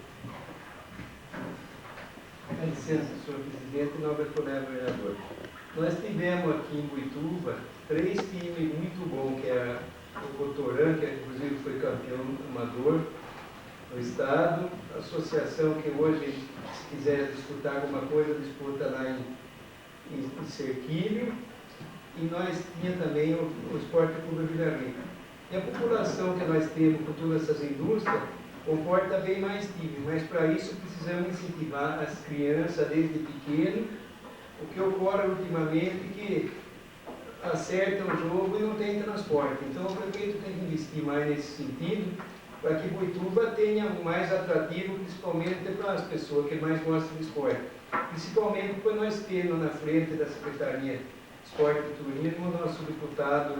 Com licença, senhor presidente, nobre colega vereador. Nós tivemos aqui em Boituva 3 times muito bons, que é o Cotorã, que inclusive foi campeão amador no estado, a associação que hoje, se quiser disputar alguma coisa, disputa lá em Serquilho, e nós tínhamos também o Esporte Clube Vila Rica. E a população que nós temos com todas essas indústrias comporta bem mais time, mas para isso precisamos incentivar as crianças desde pequeno. O que ocorre ultimamente é que acertam o jogo e não tem transporte. Então o prefeito tem que investir mais nesse sentido, para que Boituva tenha um mais atrativo, principalmente para as pessoas que mais gostam de esporte. Principalmente quando nós temos na frente da Secretaria de Esporte e Turismo o nosso deputado,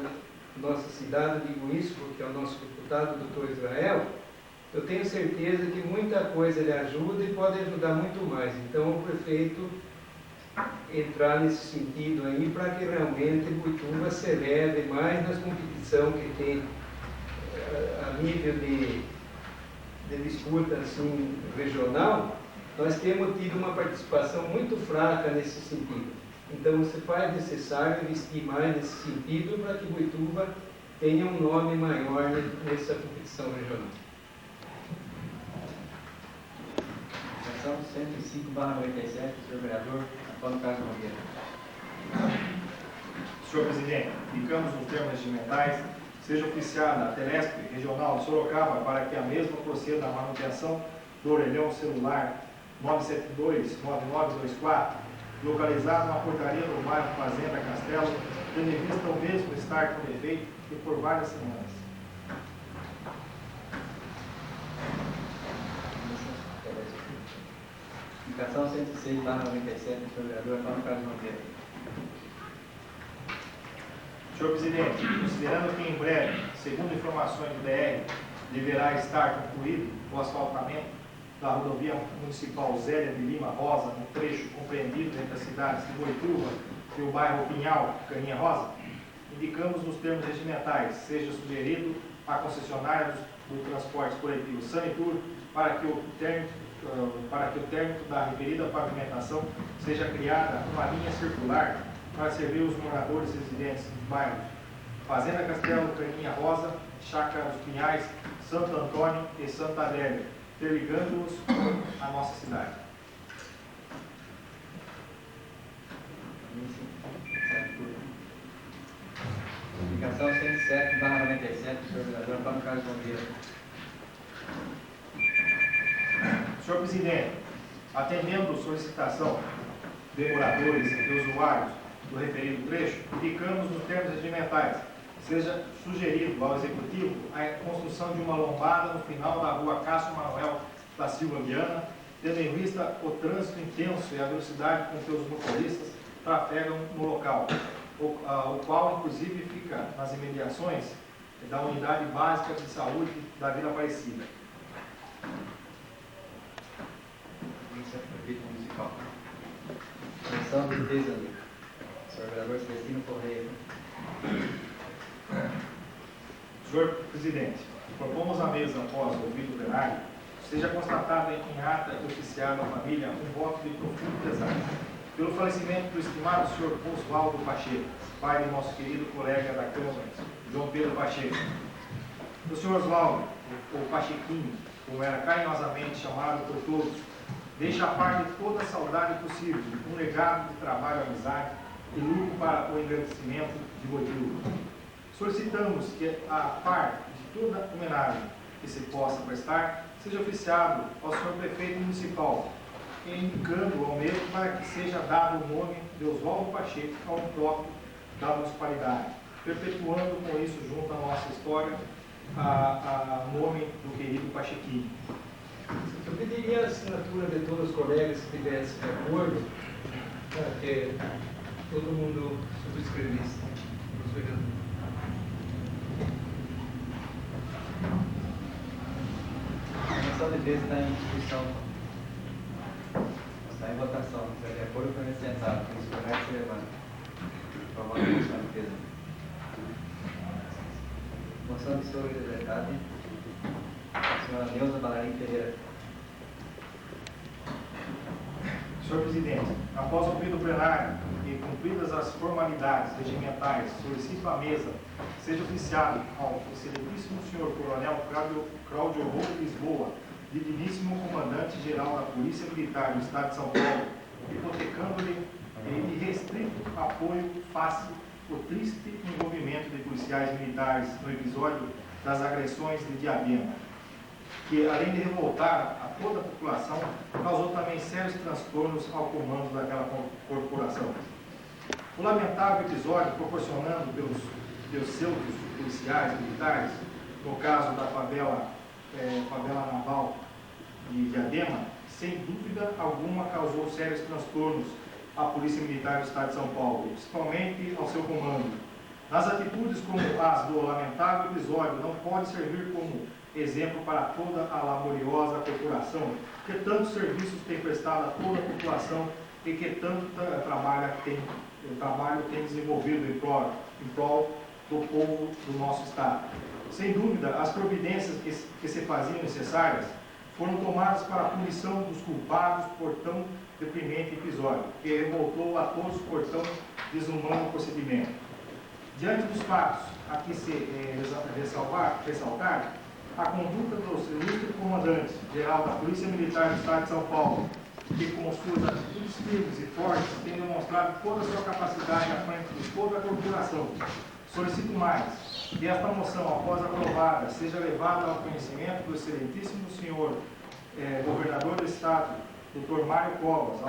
nossa cidade, digo isso porque é o nosso deputado, o doutor Israel. Eu tenho certeza que muita coisa ele ajuda e pode ajudar muito mais. Então o prefeito entrar nesse sentido aí para que realmente Boituva se eleve mais nas competições que tem a nível de disputa assim, regional. Nós temos tido uma participação muito fraca nesse sentido. Então se faz necessário investir mais nesse sentido para que Boituva tenha um nome maior nessa competição regional. Indicação 105/97, senhor vereador Antônio Carlos Nogueira. Senhor presidente, indicamos nos termos regimentais, seja oficiada a Telesp Regional de Sorocaba para que a mesma proceda à manutenção do orelhão celular 972-9924, localizado na portaria do bairro Fazenda Castelo, tendo em vista o mesmo estar com defeito e por várias semanas. Indicação 106/97 do senhor vereador Antônio Carlos Nogueira. Senhor presidente, considerando que em breve, segundo informações do DR, deverá estar concluído o asfaltamento da rodovia municipal Zélia de Lima Rosa, no trecho compreendido entre as cidades de Boituva e o bairro Pinhal, Caninha Rosa, indicamos nos termos regimentais, seja sugerido à concessionária do transporte coletivo Sanitur para que o término da referida pavimentação seja criada uma linha circular para servir os moradores residentes dos bairros Fazenda Castelo, Caninha Rosa, Chácara dos Pinhais, Santo Antônio e Santa Adélia, interligando-os à nossa cidade. Indicação 107/97 do senhor vereador Antônio Carlos Nogueira. Senhor presidente, atendendo solicitação de moradores e usuários do referido trecho, indicamos nos termos regimentais, seja sugerido ao Executivo a construção de uma lombada no final da rua Cássio Manuel da Silva Viana, tendo em vista o trânsito intenso e a velocidade com que os motoristas trafegam no local, o qual inclusive fica nas imediações da Unidade Básica de Saúde da Vila Aparecida. Prefeito municipal. Comissão de Defesa, senhor vereador Celestino Correia. Senhor presidente, propomos à mesa, após o ouvido plenário, seja constatado em ata e oficiado à família um voto de profundo pesar pelo falecimento do estimado senhor Oswaldo Pacheco, pai de nosso querido colega da Câmara, João Pedro Pacheco. O senhor Oswaldo, o Pachequinho, como era carinhosamente chamado por todos, deixa a par de toda a saudade possível um legado de trabalho, amizade e luto para o engrandecimento de Boituva. Solicitamos que, a par de toda homenagem que se possa prestar, seja oficiado ao senhor prefeito municipal, indicando ao mesmo para que seja dado o nome de Oswaldo Pacheco ao próprio da municipalidade, perpetuando com isso, junto à nossa história, a nome do querido Pachequinho. Eu pediria a assinatura de todos os colegas que tivessem de acordo, para que todo mundo subscrevesse. A comissão de defesa está em discussão. Está em votação. Se é de acordo com o sentado, que isso vai se levando. Vamos à comissão de defesa. Moção de solidariedade. Senhora Neuza Balarim Pereira. Senhor presidente, após o ouvido plenário e cumpridas as formalidades regimentais, solicito à mesa seja oficiado ao excelentíssimo senhor coronel Cláudio Routo Lisboa, diviníssimo comandante-geral da Polícia Militar do Estado de São Paulo, hipotecando-lhe irrestrito apoio face o triste envolvimento de policiais militares no episódio das agressões de Diadema, que, além de revoltar a toda a população, causou também sérios transtornos ao comando daquela corporação. O lamentável episódio, proporcionando pelos seus policiais militares, no caso da favela naval de Diadema, sem dúvida alguma causou sérios transtornos à Polícia Militar do Estado de São Paulo, principalmente ao seu comando. Nas atitudes como as do lamentável episódio, não pode servir como exemplo para toda a laboriosa corporação, que tantos serviços tem prestado a toda a população e que tanto trabalho tem desenvolvido em prol do povo do nosso Estado. Sem dúvida, as providências que se faziam necessárias foram tomadas para a punição dos culpados por tão deprimente episódio, que revoltou a todos por tão desumano procedimento. Diante dos fatos a que se ressaltar, a conduta dos ilustres comandantes geral da Polícia Militar do Estado de São Paulo, que com suas atitudes firmes e fortes tem demonstrado toda a sua capacidade à frente de toda a corporação. Solicito mais que esta moção, após aprovada, seja levada ao conhecimento do excelentíssimo senhor governador do Estado, Dr. Mário Covas,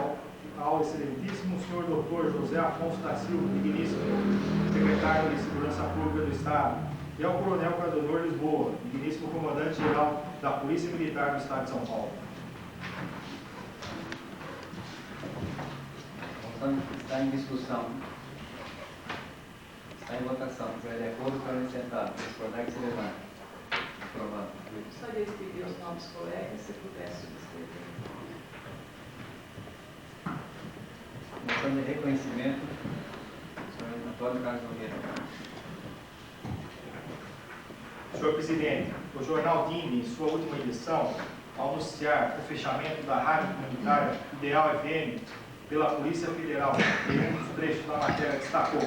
ao excelentíssimo senhor Dr. José Afonso da Silva, digníssimo secretário de Segurança Pública do Estado, e ao coronel Cláudio Lisboa, digníssimo comandante-geral da Polícia Militar do Estado de São Paulo. moção está em discussão. Está em votação. Se tiver de acordo, para sentado. Discordar que se levante. Aprovado. Eu gostaria de pedir os novos colegas, se pudesse subscrever. Moção de reconhecimento. Senhor Antônio Carlos Nogueira. Senhor presidente, o jornal DIN, em sua última edição, ao anunciar o fechamento da rádio comunitária Ideal FM pela Polícia Federal, em um dos trechos da matéria destacou: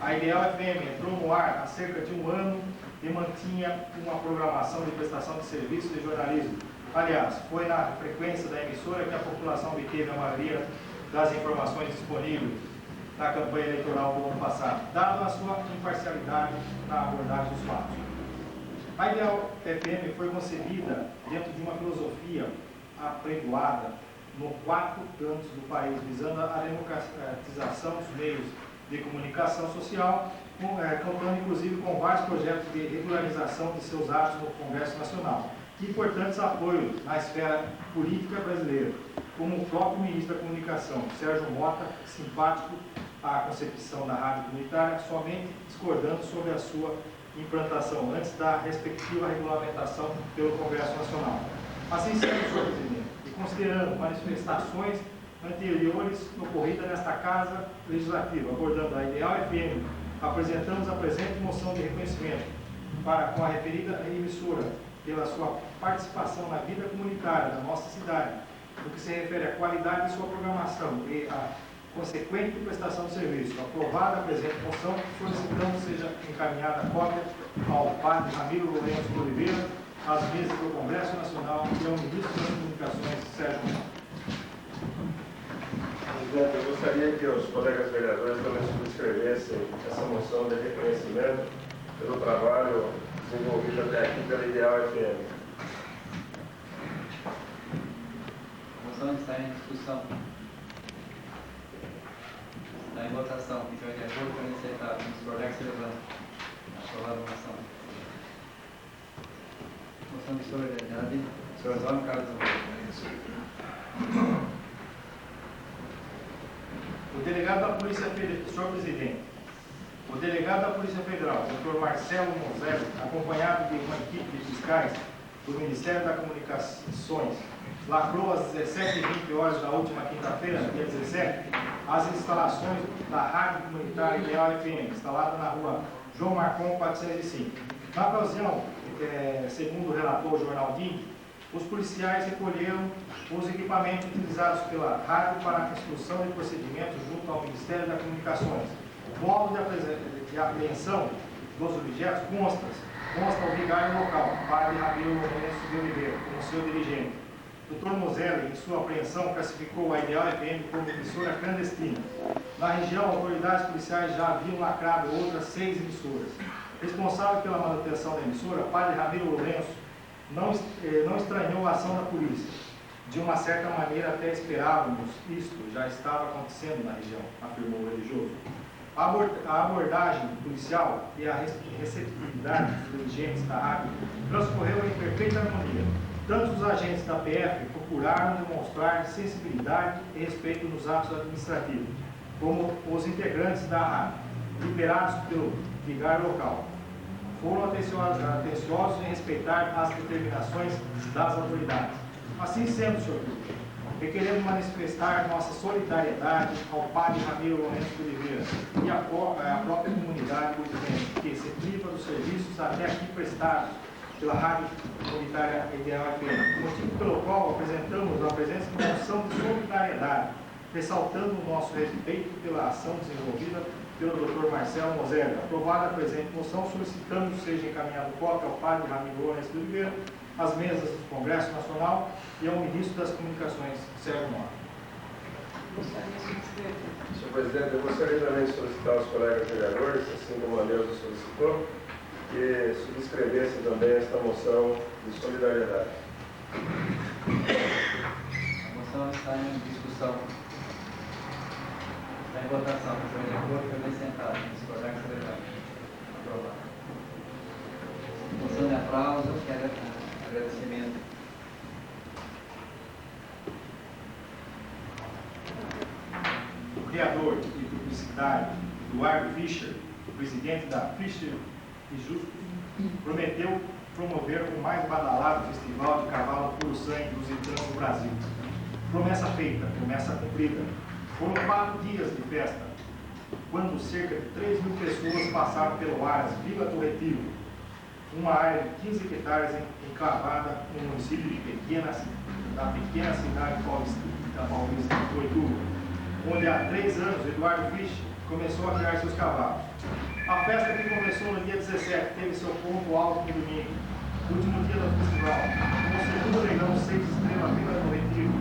a Ideal FM entrou no ar há cerca de um ano e mantinha uma programação de prestação de serviço de jornalismo. Aliás, foi na frequência da emissora que a população obteve a maioria das informações disponíveis na campanha eleitoral do ano passado, dado a sua imparcialidade na abordagem dos fatos. A Ideal FM foi concebida dentro de uma filosofia apregoada nos 4 cantos do país, visando a democratização dos meios de comunicação social, contando inclusive com vários projetos de regularização de seus atos no Congresso Nacional e importantes apoios na esfera política brasileira, como o próprio ministro da Comunicação, Sérgio Mota, simpático à concepção da rádio comunitária, somente discordando sobre a sua implantação antes da respectiva regulamentação pelo Congresso Nacional. Assim sendo, senhor presidente, e considerando manifestações anteriores ocorridas nesta Casa Legislativa, abordando a Ideal FM, apresentamos a presente moção de reconhecimento para com a referida emissora pela sua participação na vida comunitária da nossa cidade, no que se refere à qualidade de sua programação e à consequente prestação de serviço. Aprovada a presente moção, solicitamos seja encaminhada a cópia ao padre Ramiro Lourenço de Oliveira, às mesas do Congresso Nacional e ao ministro das Comunicações, Sérgio Mota. Presidente, eu gostaria que os colegas vereadores também subscrevessem essa moção de reconhecimento pelo trabalho desenvolvido até aqui pela Ideal FM. A moção está em discussão. Está em votação. Quem tiver de acordo, para sentado. Discordar que se levante. Aprovada a moção. Moção de solidariedade. Senhor Antônio Carlos Nogueira. O delegado da Polícia Federal, senhor presidente, o delegado da Polícia Federal, Dr. Marcelo Monzello, acompanhado de uma equipe de fiscais do Ministério das Comunicações, lacrou às 17h20 da última quinta-feira, dia 17, as instalações da Rádio Comunitária Ideal FM, instalada na rua João Marcon 405. Na ocasião, segundo relatou o jornal DIN, os policiais recolheram os equipamentos utilizados pela rádio para a instrução de procedimentos junto ao Ministério das Comunicações. O modo de apreensão dos objetos consta o vigário local, padre Ramiro Lourenço de Oliveira, como seu dirigente. Dr. Moselli, em sua apreensão, classificou a Ideal FM como emissora clandestina. Na região, autoridades policiais já haviam lacrado outras 6 emissoras. Responsável pela manutenção da emissora, padre Ramiro Lourenço não estranhou a ação da polícia. De uma certa maneira, até esperávamos isto, já estava acontecendo na região, afirmou o religioso. A abordagem policial e a receptividade dos dirigentes da rádio transcorreu em perfeita harmonia. Tanto os agentes da PF procuraram demonstrar sensibilidade e respeito nos atos administrativos, como os integrantes da rádio, liberados pelo vigário local. Foram atenciosos em respeitar as determinações das autoridades. Assim sendo, senhor presidente, requeremos manifestar nossa solidariedade ao padre Ramiro Lourenço de Oliveira e à própria comunidade boliviana, que se priva dos serviços até aqui prestados pela Rádio Comunitária Ideal FM, motivo pelo qual apresentamos a presença de moção de solidariedade, ressaltando o nosso respeito pela ação desenvolvida pelo Dr. Marcelo Moselli. Aprovada a presente moção, solicitamos que seja encaminhado cópia ao padre Ramiro Lourenço de Oliveira, às mesas do Congresso Nacional e ao ministro das Comunicações, Sérgio Mota. Gostaria de subscrever. Senhor presidente, eu gostaria também de solicitar aos colegas vereadores, assim como a Neuza solicitou, que subscrevessem também esta moção de solidariedade. A moção está em discussão. Está em votação. Se tiver de acordo, permaneça sentado. Discordar que se levante. Aprovado. Moção de aplauso. Quero agradecimento. criador e publicitário Eduardo Fischer, presidente da Fischer e Justo, prometeu promover o mais badalado festival de cavalo puro sangue lusitano do Brasil. Promessa feita, promessa cumprida. Foram 4 dias de festa, quando cerca de 3.000 pessoas passaram pelo Aras, Vila do Retiro, uma área de 15 hectares enclavada no município da pequena cidade paulista de Boituva, onde há 3 anos Eduardo Fischer começou a criar seus cavalos. A festa, que começou no dia 17, teve seu ponto alto no domingo, último dia do festival, com o segundo leilão 6 estrelas Vila do Retiro.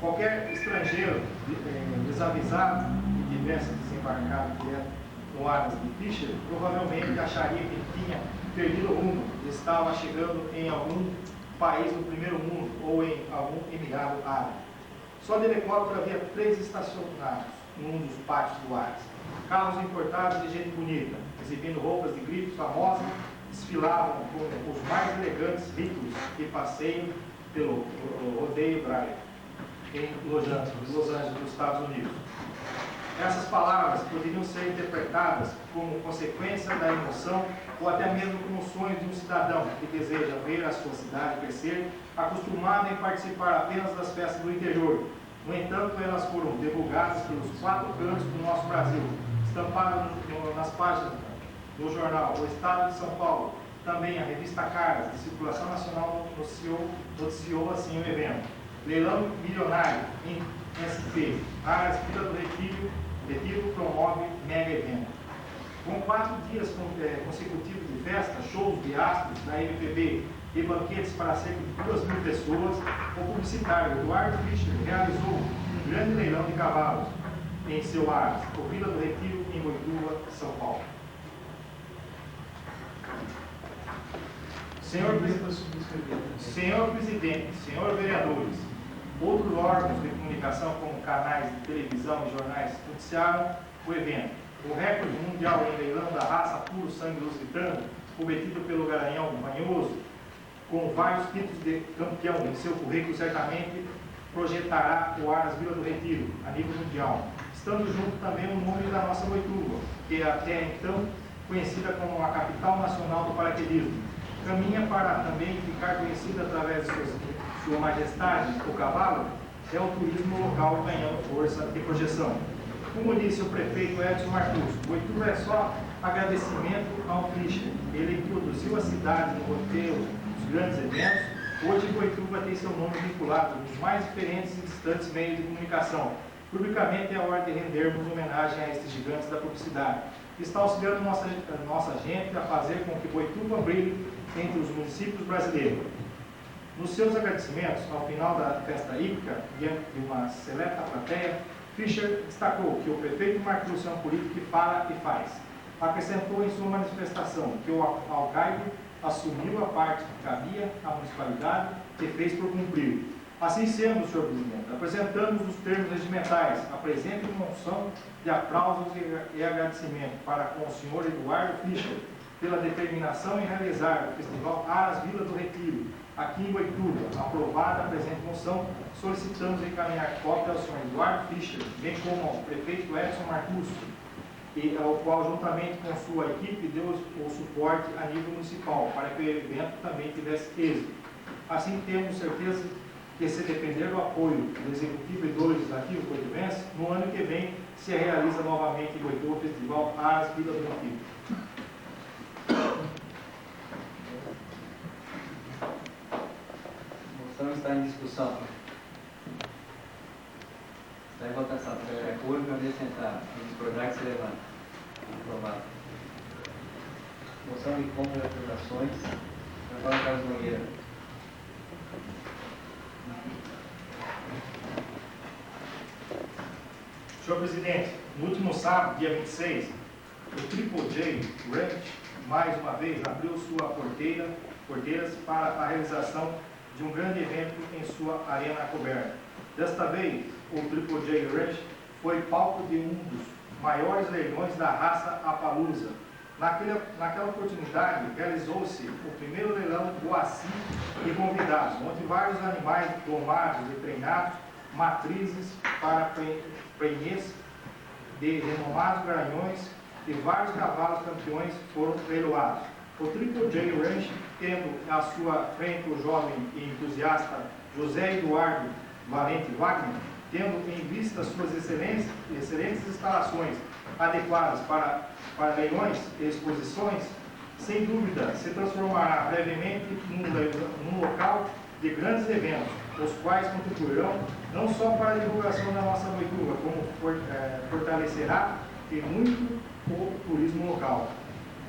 Qualquer estrangeiro desavisado que tivesse desembarcado direto no Aras de Fischer provavelmente acharia que tinha perdido o rumo, estava chegando em algum país do primeiro mundo ou em algum emirado árabe. Só de helicóptero havia 3 estacionados num dos pátios do Aras. Carros importados de gente bonita, exibindo roupas de grifes famosas, desfilavam com os mais elegantes ritos que passeiam pelo rodeio Briar, em Los Angeles, nos Estados Unidos. Essas palavras poderiam ser interpretadas como consequência da emoção ou até mesmo como sonho de um cidadão que deseja ver a sua cidade crescer, acostumado em participar apenas das festas do interior. No entanto, elas foram divulgadas pelos 4 cantos do nosso Brasil, estampadas nas páginas do jornal O Estado de São Paulo. Também a revista Caras, de circulação nacional, noticiou assim o evento. Leilão milionário em SP, Aras Vila do Retiro promove mega evento. Com 4 dias consecutivos de festa, shows de astros da MPB e banquetes para cerca de 2.000 pessoas, o publicitário Eduardo Fischer realizou um grande leilão de cavalos em seu Aras, o Vila do Retiro, em Boituva, São Paulo. Senhor Presidente, senhor vereadores, outros órgãos de comunicação, como canais de televisão e jornais, noticiaram o evento. O recorde mundial em leilão da raça puro sangue lusitano, obtido pelo Garanhão Manhoso, com vários títulos de campeão em seu currículo, certamente projetará o Aras Vila do Retiro a nível mundial. Estando junto também o nome da nossa Boituva, que é até então conhecida como a capital nacional do paraquedismo. Caminha para também ficar conhecida através de sua majestade, o cavalo, é o turismo local ganhando força e projeção. Como disse o prefeito Edson Marcus, Boituva é só agradecimento ao Fischer. Ele introduziu a cidade no roteiro dos grandes eventos. Hoje Boituva tem seu nome vinculado nos mais diferentes e distantes meios de comunicação. Publicamente é a hora de rendermos homenagem a estes gigantes da publicidade. Está auxiliando nossa gente a fazer com que Boituva brilhe entre os municípios brasileiros. Nos seus agradecimentos, ao final da festa hípica, diante de uma seleta plateia, Fischer destacou que o prefeito Marcus é um político que fala e faz. Acrescentou em sua manifestação que o alcaide assumiu a parte que cabia à municipalidade e fez por cumprir. Assim sendo, senhor presidente, apresentamos os termos regimentais, apresento uma moção de aplausos e agradecimento para com o senhor Eduardo Fischer pela determinação em realizar o Festival Aras Vila do Retiro, aqui em Boituva. Aprovada a presente moção, solicitamos encaminhar cópia ao senhor Eduardo Fischer, bem como ao prefeito Edson Marcus, e ao qual, juntamente com sua equipe, deu o suporte a nível municipal, para que o evento também tivesse êxito. Assim, temos certeza que, se depender do apoio do Executivo e do Legislativo boituvense, no ano que vem se realiza novamente em Boituva o Festival Aras Vila do Retiro. A moção está em discussão. Está em votação. É público, onde sentar. Se discordar, que se levanta. Aprovado. Moção de compra de autorizações. Agora, Carlos Nogueira. Senhor presidente, no último sábado, dia 26, o Triple J Ranch, mais uma vez, abriu sua porteiras para a realização de um grande evento em sua arena coberta. Desta vez, o Triple J Ranch foi palco de um dos maiores leilões da raça Appaloosa. Naquela oportunidade, realizou-se o primeiro leilão do Assis e convidados, onde vários animais domados e treinados, matrizes para prenhez de renomados garanhões e vários cavalos campeões foram leiloados. O Triple J Ranch, tendo à sua frente o jovem e entusiasta José Eduardo Valente Wagner, tendo em vista suas excelentes instalações adequadas para leilões e exposições, sem dúvida se transformará brevemente num local de grandes eventos, os quais contribuirão não só para a divulgação da nossa Boituva, como fortalecerá e muito o turismo local.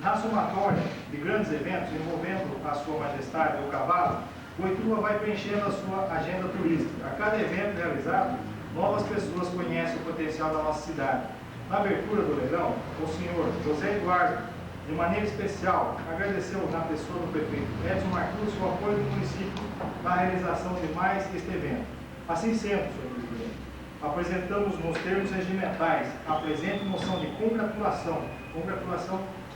Na somatória de grandes eventos envolvendo a Sua Majestade o cavalo, Boituva vai preenchendo a sua agenda turística. A cada evento realizado, novas pessoas conhecem o potencial da nossa cidade. Na abertura do leilão, o senhor José Eduardo, de maneira especial, agradeceu na pessoa do prefeito Edson Marcus o apoio do município na realização de mais este evento. Assim sendo, senhor presidente, apresentamos nos termos regimentais a presente moção de congratulação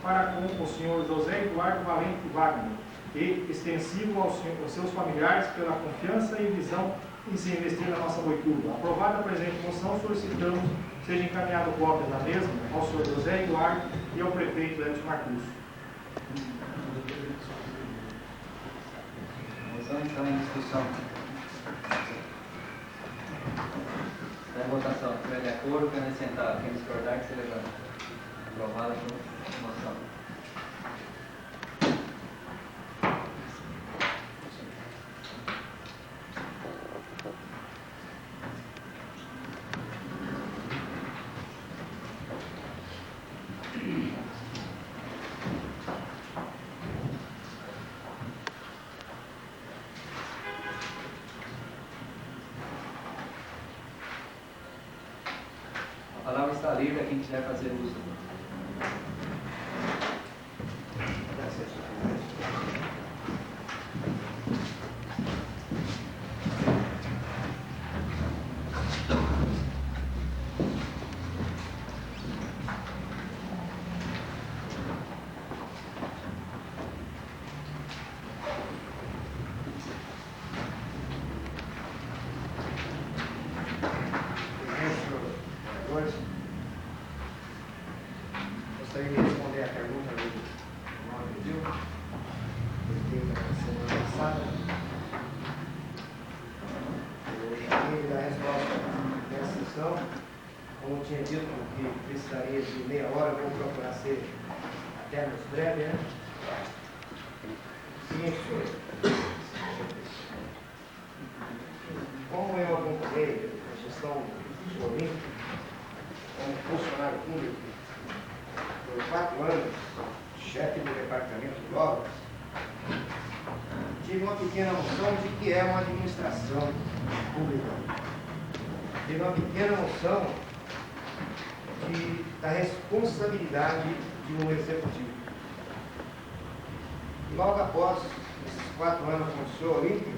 para com o senhor José Eduardo Valente Wagner e extensivo aos seus familiares pela confiança e visão em se investir na nossa Boituva. Aprovada a presente moção, solicitamos seja encaminhado cópia da mesma ao senhor José Eduardo e ao prefeito Edson Marcus. A moção está em discussão. Está em votação. Se estiver de acordo, quem sentar, quem discordar, que se levanta. Aprovada por moção. A palavra está livre a quem quiser fazer uso. Gostaria de responder a pergunta do Mauro Edil, feita na semana passada. E da resposta dessa sessão, como eu tinha dito que precisaria de meia hora, vou procurar ser até mais breve, né? Seguinte, senhor. Como eu acompanhei a gestão do Olímpico, como funcionário público, por 4 anos, chefe do departamento de obras, tive uma pequena noção de que é uma administração pública. Tive uma pequena noção da responsabilidade de um executivo. E logo após esses 4 anos como senhor olímpico,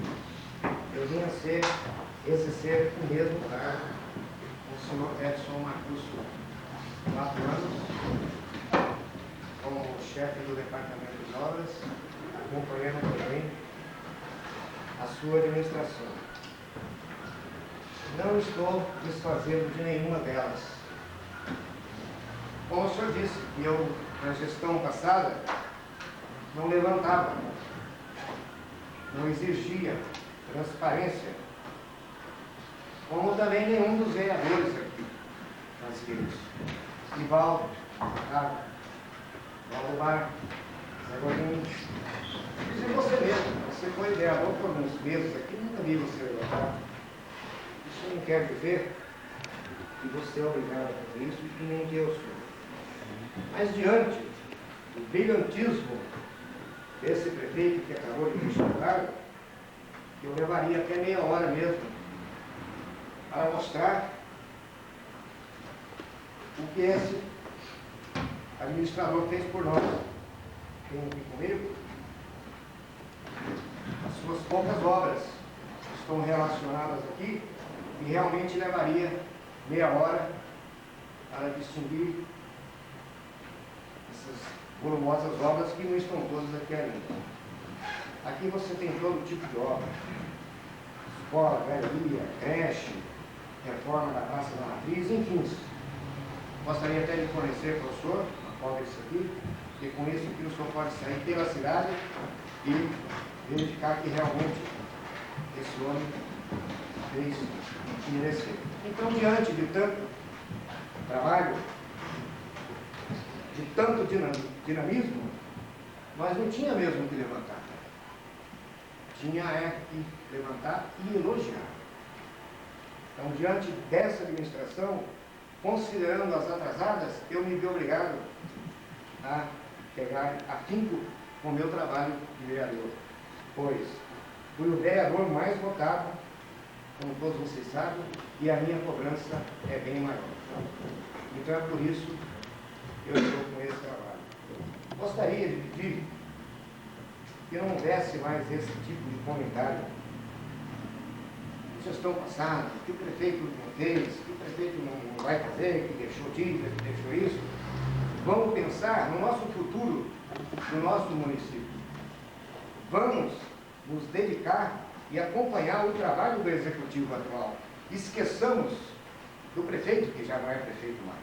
eu vim a exercer o mesmo cargo com o senhor Edson Marcus. 4 anos como chefe do departamento de obras, acompanhando também a sua administração. Não estou desfazendo de nenhuma delas. Como o senhor disse, eu, na gestão passada, não levantava, não exigia transparência, como também nenhum dos vereadores aqui fazia isso. Ivaldo, Ricardo, Valdemar, Zé Gorinho, e você mesmo, você foi vereador por alguns meses aqui, nunca vi você levantar. Isso não quer dizer que você é obrigado a fazer isso e que nem que eu sou. Mas diante do brilhantismo desse prefeito que acabou de deixar o cargo, eu levaria até meia hora mesmo para mostrar o que esse administrador fez por nós. Tem aqui comigo as suas poucas obras que estão relacionadas aqui e realmente levaria meia hora para distinguir essas volumosas obras que não estão todas aqui ainda. Aqui você tem todo tipo de obra: escola, galeria, creche, reforma da Praça da Matriz, enfim. Gostaria até de fornecer para o senhor uma cópia disso aqui, e com isso que o senhor pode sair pela cidade e verificar que realmente esse homem fez o que mereceu. Então, diante de tanto trabalho, de tanto dinamismo, nós não tinha mesmo que levantar. Tinha que levantar e elogiar. Então, diante dessa administração, considerando as atrasadas, eu me vi obrigado a pegar afinco com o meu trabalho de vereador. Pois fui o vereador mais votado, como todos vocês sabem, e a minha cobrança é bem maior. Então é por isso que eu estou com esse trabalho. Gostaria de pedir que não houvesse mais esse tipo de comentário. Gestão passada, que o prefeito não fez, que o prefeito não vai fazer, que deixou dívida, que deixou isso. Vamos pensar no nosso futuro, no nosso município. Vamos nos dedicar e acompanhar o trabalho do executivo atual. Esqueçamos do prefeito, que já não é prefeito mais.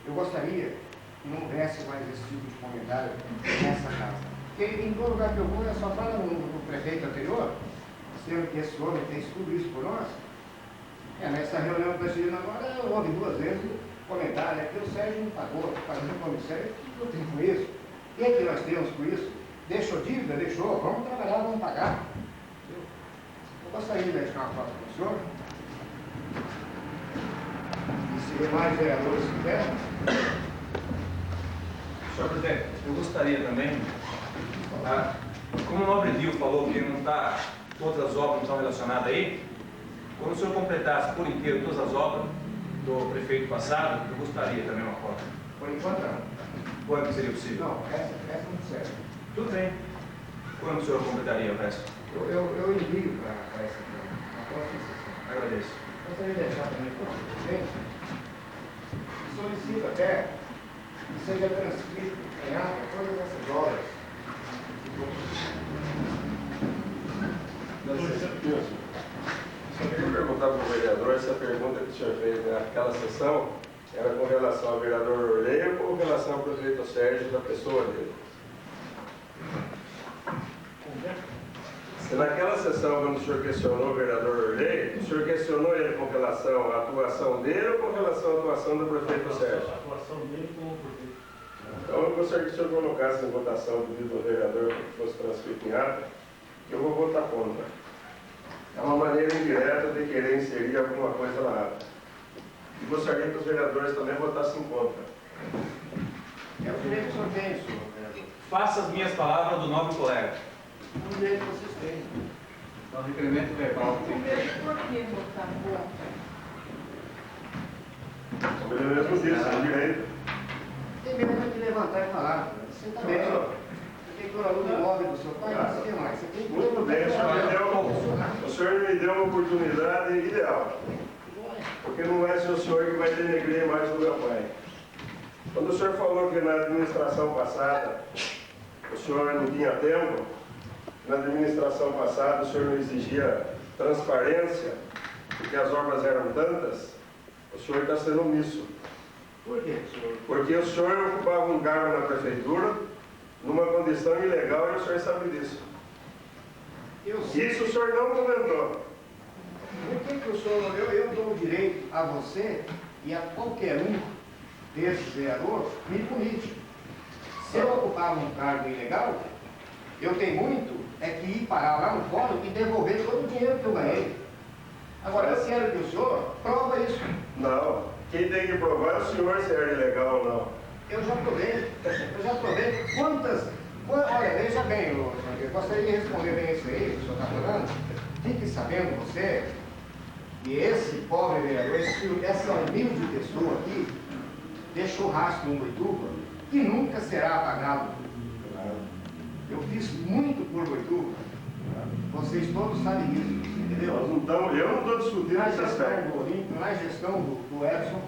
Eu gostaria que não houvesse mais esse tipo de comentário nessa casa. Porque em todo lugar que eu vou, é só fala no prefeito anterior, sendo que esse homem fez tudo isso por nós. Nessa reunião que nós tivemos agora, houve 2 vezes comentário, que o Sérgio não pagou, fazendo o comissário, o que eu tenho com isso? O que é que nós temos com isso? Deixou dívida? Deixou, vamos trabalhar, vamos pagar. Eu gostaria de deixar uma foto com o senhor. E se mais vereadores quiserem. Senhor presidente, eu gostaria também, como o nobre Dio falou que não está, todas as obras não estão relacionadas aí, quando o senhor completasse por inteiro todas as obras do prefeito passado, eu gostaria também uma foto. Por enquanto não. Quando seria possível? Não, essa não serve. Tudo bem. Quando o senhor completaria o resto? Eu envio para essa na próxima sessão. Agradeço. Gostaria de deixar também para o presidente. Solicito até que seja transcrito em ata todas essas obras. Só queria perguntar para o vereador se a pergunta que o senhor fez naquela sessão era com relação ao vereador Orleio ou com relação ao prefeito Sérgio da pessoa dele. Se naquela sessão, quando o senhor questionou o vereador Orleio, o senhor questionou ele com relação à atuação dele ou com relação à atuação do prefeito Sérgio? A atuação dele como prefeito. Então, eu gostaria que o senhor colocasse em votação o pedido do vereador que fosse transcrito em ata, que eu vou votar contra. É uma maneira indireta de querer inserir alguma coisa na ata. E gostaria que os vereadores também votassem contra. É o direito que o senhor tem, senhor vereador. Faça as minhas palavras do nobre colega. É o direito que vocês têm. Então, requerimento verbal. Primeiro, por que votar contra? Como ele mesmo disse, é direito. Tem mesmo que levantar e falar. Você está bem. Você tem que ir no imóvel do seu pai, não sei o que mais. Você tem que Muito bem, o senhor me deu uma oportunidade ideal. Porque não vai ser o senhor que vai denegrir a imagem do meu pai. Quando o senhor falou que na administração passada o senhor não tinha tempo, na administração passada o senhor não exigia transparência, porque as obras eram tantas, o senhor está sendo omisso. Por quê, senhor? Porque o senhor ocupava um cargo na prefeitura, numa condição ilegal, e o senhor sabe disso. Eu sei. Isso o senhor não comentou. Por que o senhor, eu dou o direito a você e a qualquer um desses vereadores me punir? Se eu ocupava um cargo ilegal, eu tenho muito que ir parar lá no fórum e devolver todo o dinheiro que eu ganhei. Agora, eu quero que o senhor prova isso. Não. Quem tem que provar é o senhor se era ilegal ou não. Eu já provei quantas... Olha, veja bem, eu gostaria de responder bem isso aí que o senhor está falando. Fique sabendo você que esse pobre vereador, essa humilde pessoa aqui, deixou rastro no Boituva que nunca será apagado. Eu fiz muito por Boituva. Vocês todos sabem disso, entendeu? Eu não estou discutindo esse aspecto. Na gestão do Edson,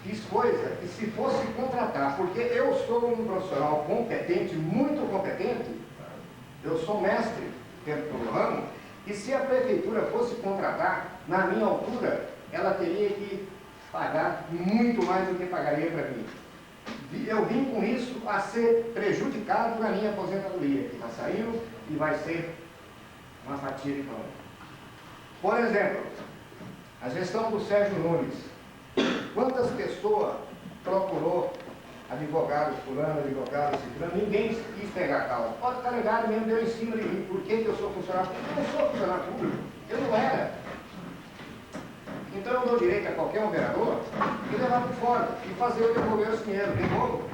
fiz coisa que se fosse contratar, porque eu sou um profissional competente, muito competente, eu sou mestre dentro do ramo, e se a prefeitura fosse contratar, na minha altura, ela teria que pagar muito mais do que pagaria para mim. Eu vim com isso a ser prejudicado na minha aposentadoria, que está saindo e vai ser uma fatia de pão. Por exemplo, a gestão do Sérgio Nunes. Quantas pessoas procurou advogado fulano, advogado ciclano, ninguém quis pegar a causa. Pode estar ligado mesmo, deu em cima de mim. Por que eu sou funcionário público? Eu não sou funcionário público. Eu não era. Então eu dou direito a qualquer vereador e levar para fora e fazer eu devolver esse dinheiro. Devolvo.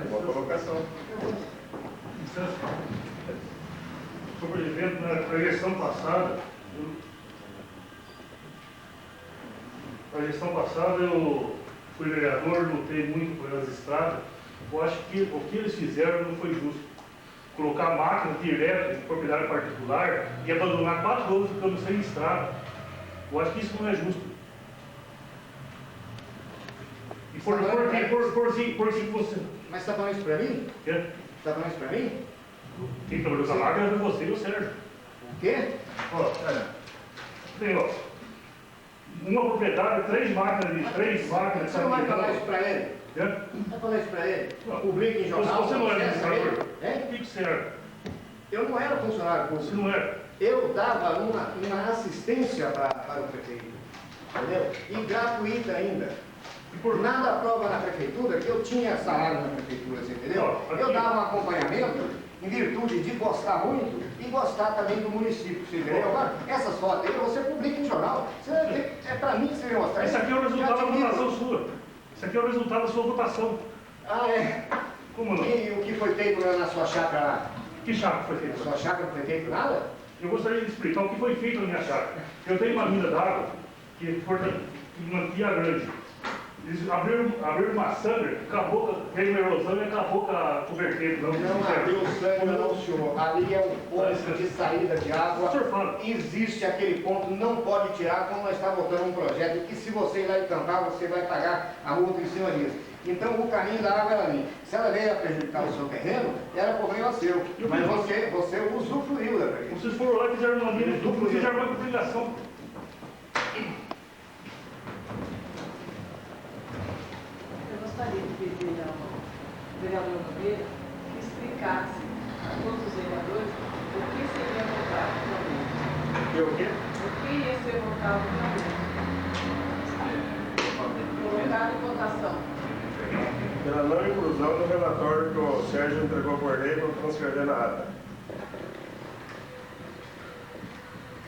Boa colocação. Sobre o evento, na eleição passada, eu fui vereador, lutei muito pelas estradas. Eu acho que o que eles fizeram não foi justo. Colocar máquina direto em propriedade particular e abandonar 4 anos ficando sem estrada. Eu acho que isso não é justo. E por si você... Mas você está falando isso para mim? Quê? Você está falando isso para mim? Quem trabalhou com a máquina foi você e o Sérgio. O quê? Ó, tem, ó, uma propriedade, 3 máquinas. Você não vai falar isso para ele? É? Você vai falar isso para ele? Não. Publica em jornal? Você não era administrador? É? O que você era? Eu não era funcionário Você público. não era? Eu dava uma assistência para o prefeito. Entendeu? E gratuita ainda. E por Nada prova na prefeitura que eu tinha salário na prefeitura, você entendeu? Não, aqui- Eu dava um acompanhamento em virtude de gostar muito e gostar também do município, você entendeu? Agora, essas fotos aí você publica em jornal. É para mim que você vai mostrar. Esse aqui é o resultado da Eu admito. votação sua. Esse aqui é o resultado da sua votação. Ah, é? Como não? E o que foi feito na sua chácara lá? Que chácara foi Na feito? sua chácara não foi feito nada? Eu gostaria de explicar o que foi feito na minha chácara. Eu tenho uma mina d'água que mantia grande. Eles abriram uma sangra, acabou, veio uma erosão e acabou com a cobertura. Não abriu sangue, não, senhor. Ali é um ponto de saída de água. O senhor fala. Existe aquele ponto, não pode tirar, como nós estamos votando um projeto, que se você ir lá encampar, você vai pagar a multa em cima disso. Então o caminho da água era ali. Se ela veio a prejudicar o seu terreno, era problema seu. Mas você usufruiu da prefeitura. Vocês foram lá e fizeram uma linha de tudo, fizeram uma complicação. Eu gostaria de pedir ao vereador Nogueira que explicasse a todos os vereadores o que seria votado finalmente. E o quê? O que ia ser votado finalmente. Colocado em votação. Pela não inclusão do relatório que o Sérgio entregou por lei para transcrever na ata.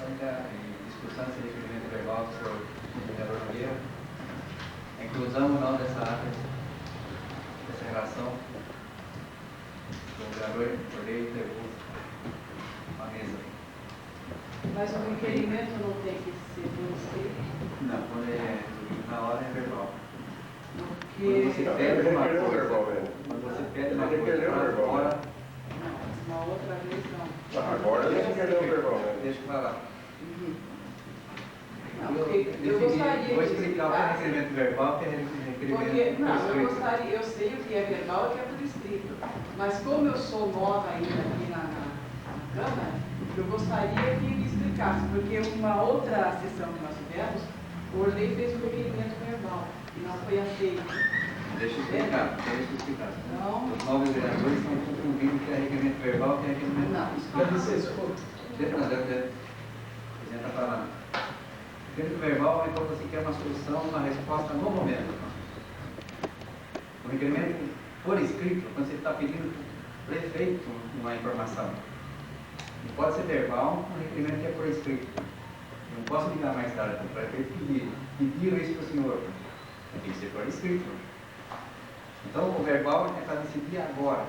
Então, em discussão desse requerimento verbal do senhor vereador Nogueira, a inclusão ou não dessa ata, dessa relação, o vereador por lei entregou uma mesa. Mas o requerimento não tem que ser por escrito, Não, quando é na hora é verbal. porque... Quando você Não, pede ele uma requereu coisa, verbal mesmo. quando você pede uma Ele coisa requereu para verbal, fora, né? Não, uma outra vez não. Agora ele requereu verbal mesmo. deixa eu falar. Não, porque eu gostaria Vou de explicar o que é requerimento verbal, que é requerimento Porque, não, eu escrito. gostaria, eu sei o que é verbal e o que é por escrito. Mas como eu sou nova ainda aqui na Câmara, eu gostaria que me explicasse, porque uma outra sessão que nós tivemos, o Orley fez um requerimento verbal e não foi aceito. Deixa eu explicar. Não. Os novos vereadores estão confundindo o que é requerimento verbal e o que é requerimento Não. escrito. Deve apresentar para lá. Requerimento verbal é quando você quer uma solução, uma resposta no momento. O requerimento por escrito, quando você está pedindo para o prefeito uma informação. E pode ser verbal, um requerimento que é por escrito. Eu não posso ligar mais tarde para o prefeito e pedir isso para o senhor. Tem que ser por escrito. Então, o verbal é para decidir agora.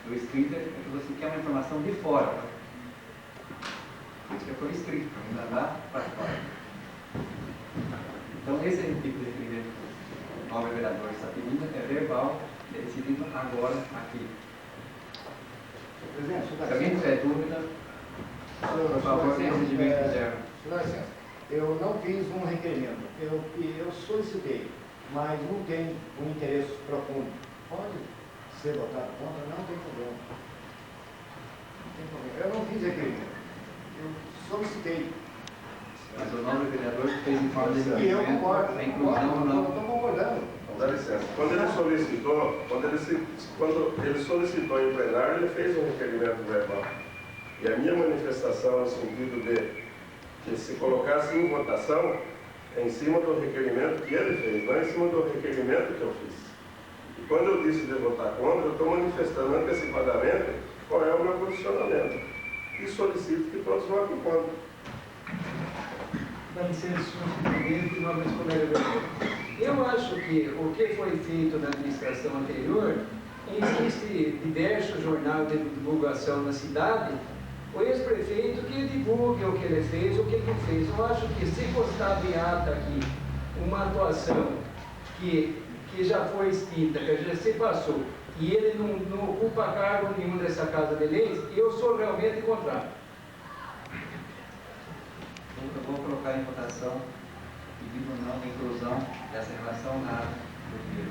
O escrito é que você quer uma informação de fora. Por isso que é por escrito, ainda dá para fora. Então, esse é o tipo de requerimento que o novo vereador está pedindo, é verbal, é decidido agora, aqui. Presidente, Se alguém tiver dúvida, por favor, me fizeram. Senhor licença, eu não fiz um requerimento, eu solicitei, mas não tem um interesse profundo. Pode ser votado contra, não tem problema. Não tem problema. Eu não fiz requerimento. Eu solicitei. Mas o nobre vereador fez informe de E eu desenvolvimento, concordo, a inclusão ou não. estou concordando. Dá licença. Quando ele solicitou em plenário, ele fez um requerimento verbal. E a minha manifestação no sentido de que se colocasse em votação é em cima do requerimento que ele fez, não é em cima do requerimento que eu fiz. E quando eu disse de votar contra, eu estou manifestando antecipadamente qual é o meu posicionamento. E solicito que todos votem contra. Dá licença, senhor presidente, nobres colegas vereadores. Eu acho que o que foi feito na administração anterior, existe diversos jornais de divulgação na cidade, o ex-prefeito que divulgue o que ele fez, o que ele não fez. Eu acho que se postado em ata aqui uma atuação que já foi extinta, que já se passou, e ele não ocupa cargo nenhum dessa Casa de Leis, eu sou realmente contrário. Eu vou colocar em votação pedindo não de inclusão dessa relação na ata do primeiro.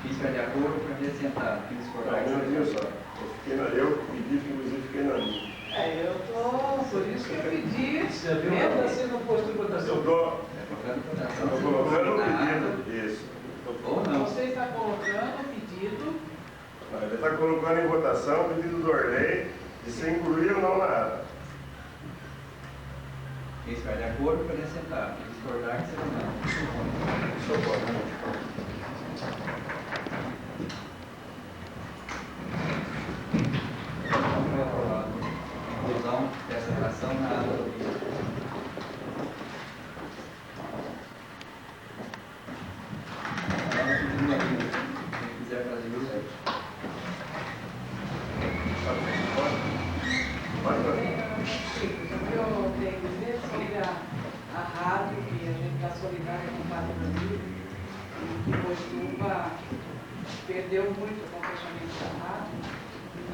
Quem estiver de acordo, para mim é sentado. Quem discordar, Não, meu Deus, eu pedi, inclusive fiquei na linha. Eu estou, por isso que eu pedi. Mesmo assim não posto em Eu votação. estou colocando em votação. colocando o Na ata, pedido. Isso. ou não. Você está colocando o pedido. Ele está colocando em votação o pedido do Orley de se incluir ou não na ata. Quem estiver de acordo, para mim é sentado. Quem discordar, que será não. Só pode. Então, foi aprovado. Inclusão dessa relação na ata do primeiro. Agora, pedindo aqui, quem quiser fazer uso. Pode fazer. O que eu tenho a dizer sobre a rádio, que a gente está solidária com o Padre Danilo, e que Boituva perdeu muito com o fechamento da rádio.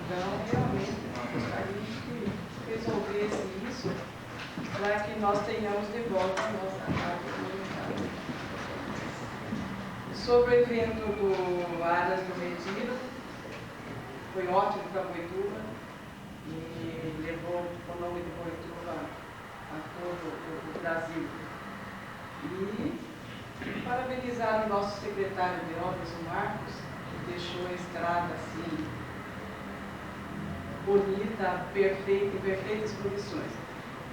Então, realmente, nós gostaríamos que resolvesse isso para que nós tenhamos de volta a nossa rádio comunitária. Sobre o evento do Aras do Retiro, foi ótimo para Boituva e levou o nome de Boituva a todo o Brasil. E parabenizar o nosso secretário de obras, o Marcos, que deixou a estrada assim, bonita, perfeita, em perfeitas condições.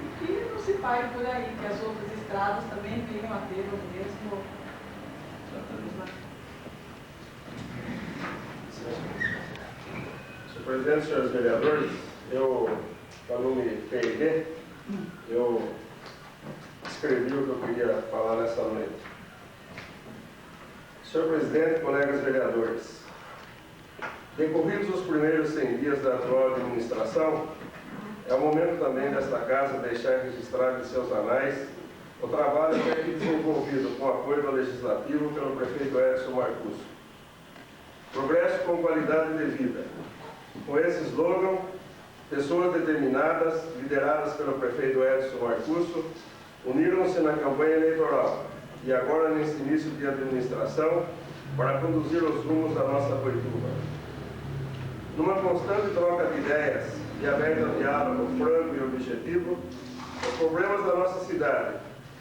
E que não se pare por aí, que as outras estradas também venham a ter o mesmo. Senhor presidente, senhores vereadores, para não me perder, eu escrevi o que eu queria falar nessa noite. Senhor presidente, colegas vereadores, decorridos os primeiros 100 dias da atual administração, é o momento também desta casa deixar registrado em seus anais o trabalho até aqui desenvolvido com apoio do Legislativo pelo prefeito Edson Marcusso. Progresso com qualidade de vida. Com esse slogan, pessoas determinadas, lideradas pelo prefeito Edson Marcusso, uniram-se na campanha eleitoral e agora nesse início de administração para conduzir os rumos da nossa Boituva. Numa constante troca de ideias e aberto diálogo franco e objetivo, os problemas da nossa cidade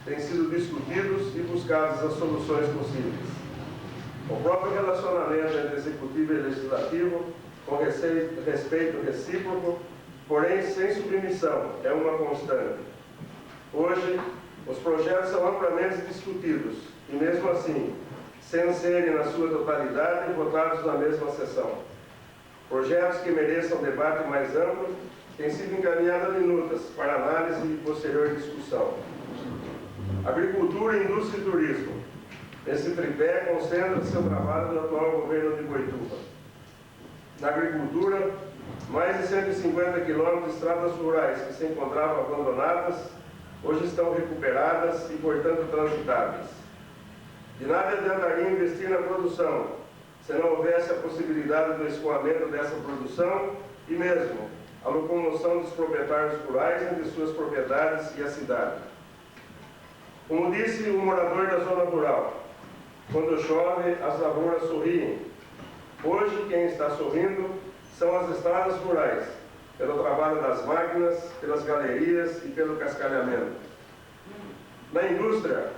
têm sido discutidos e buscadas as soluções possíveis. O próprio relacionamento entre executivo e legislativo, com respeito recíproco, porém sem submissão, é uma constante. Hoje, os projetos são amplamente discutidos e, mesmo assim, sem serem na sua totalidade votados na mesma sessão. Projetos que mereçam debate mais amplo têm sido encaminhados a minutas para análise e posterior discussão. Agricultura, indústria e turismo. Esse tripé concentra seu trabalho no atual governo de Boituva. Na agricultura, mais de 150 quilômetros de estradas rurais que se encontravam abandonadas, hoje estão recuperadas e, portanto, transitáveis. De nada adiantaria investir na produção, se não houvesse a possibilidade do escoamento dessa produção e mesmo a locomoção dos proprietários rurais entre suas propriedades e a cidade. Como disse o morador da zona rural, quando chove, as lavouras sorriem. Hoje, quem está sorrindo são as estradas rurais, pelo trabalho das máquinas, pelas galerias e pelo cascalhamento. Na indústria,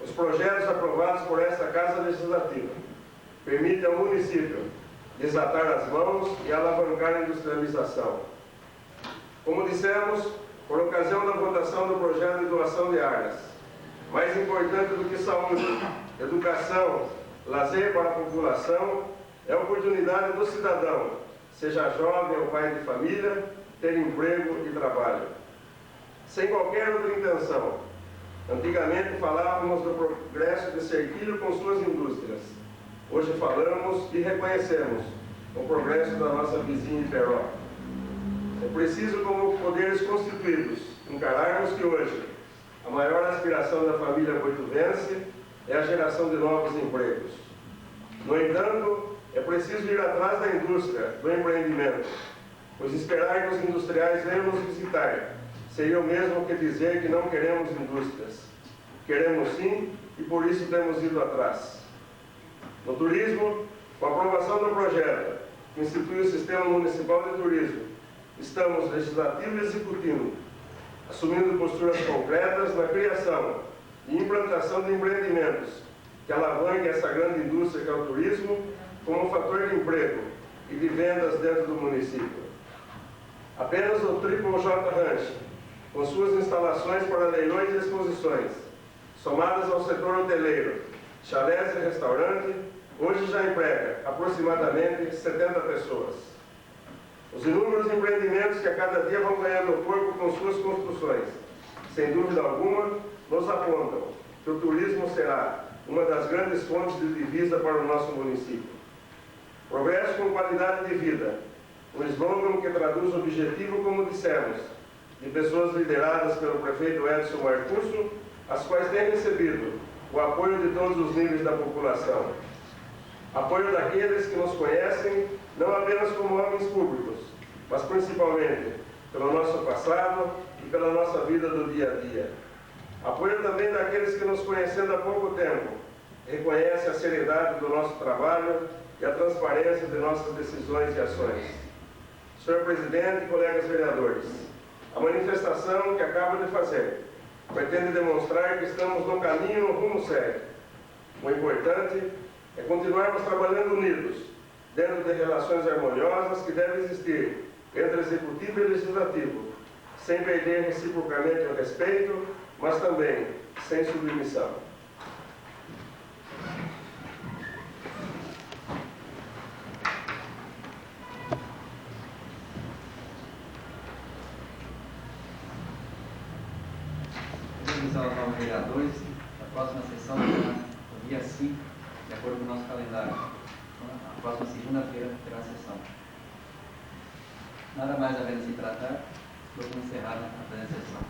os projetos aprovados por esta Casa Legislativa permitem ao município desatar as mãos e alavancar a industrialização. Como dissemos, por ocasião da votação do projeto de doação de áreas, mais importante do que saúde, educação, lazer para a população, é a oportunidade do cidadão, seja jovem ou pai de família, ter emprego e trabalho. Sem qualquer outra intenção. Antigamente falávamos do progresso de Serquilho com suas indústrias. Hoje falamos e reconhecemos o progresso da nossa vizinha Iperó. É preciso, como poderes constituídos, encararmos que hoje a maior aspiração da família boituvense é a geração de novos empregos. No entanto, é preciso ir atrás da indústria, do empreendimento, pois esperar que os industriais venham nos visitar seria o mesmo que dizer que não queremos indústrias. Queremos sim, e por isso temos ido atrás. No turismo, com a aprovação do projeto que institui o Sistema Municipal de Turismo, estamos, legislativo e executivo, assumindo posturas concretas na criação e implantação de empreendimentos que alavanquem essa grande indústria que é o turismo como um fator de emprego e de vendas dentro do município. Apenas o Triple J Ranch, com suas instalações para leilões e exposições, somadas ao setor hoteleiro, chalés e restaurante, hoje já emprega aproximadamente 70 pessoas. Os inúmeros empreendimentos que a cada dia vão ganhando corpo com suas construções, sem dúvida alguma, nos apontam que o turismo será uma das grandes fontes de divisa para o nosso município. Progresso com qualidade de vida, um slogan que traduz o objetivo, como dissemos, de pessoas lideradas pelo prefeito Edson Marcusso, as quais têm recebido o apoio de todos os níveis da população. Apoio daqueles que nos conhecem, não apenas como homens públicos, mas principalmente pelo nosso passado e pela nossa vida do dia a dia. Apoio também daqueles que nos conhecendo há pouco tempo, reconhecem a seriedade do nosso trabalho e a transparência de nossas decisões e ações. Senhor Presidente e colegas vereadores, a manifestação que acabo de fazer pretende demonstrar que estamos no caminho e no rumo certo. O importante é continuarmos trabalhando unidos, dentro de relações harmoniosas que devem existir entre Executivo e Legislativo, sem perder reciprocamente o respeito, mas também sem submissão. Aos novos vereadores, a próxima sessão será no dia 5, de acordo com o nosso calendário. Então, a próxima segunda-feira terá a sessão. Nada mais havendo se tratar, vou encerrar a presente sessão.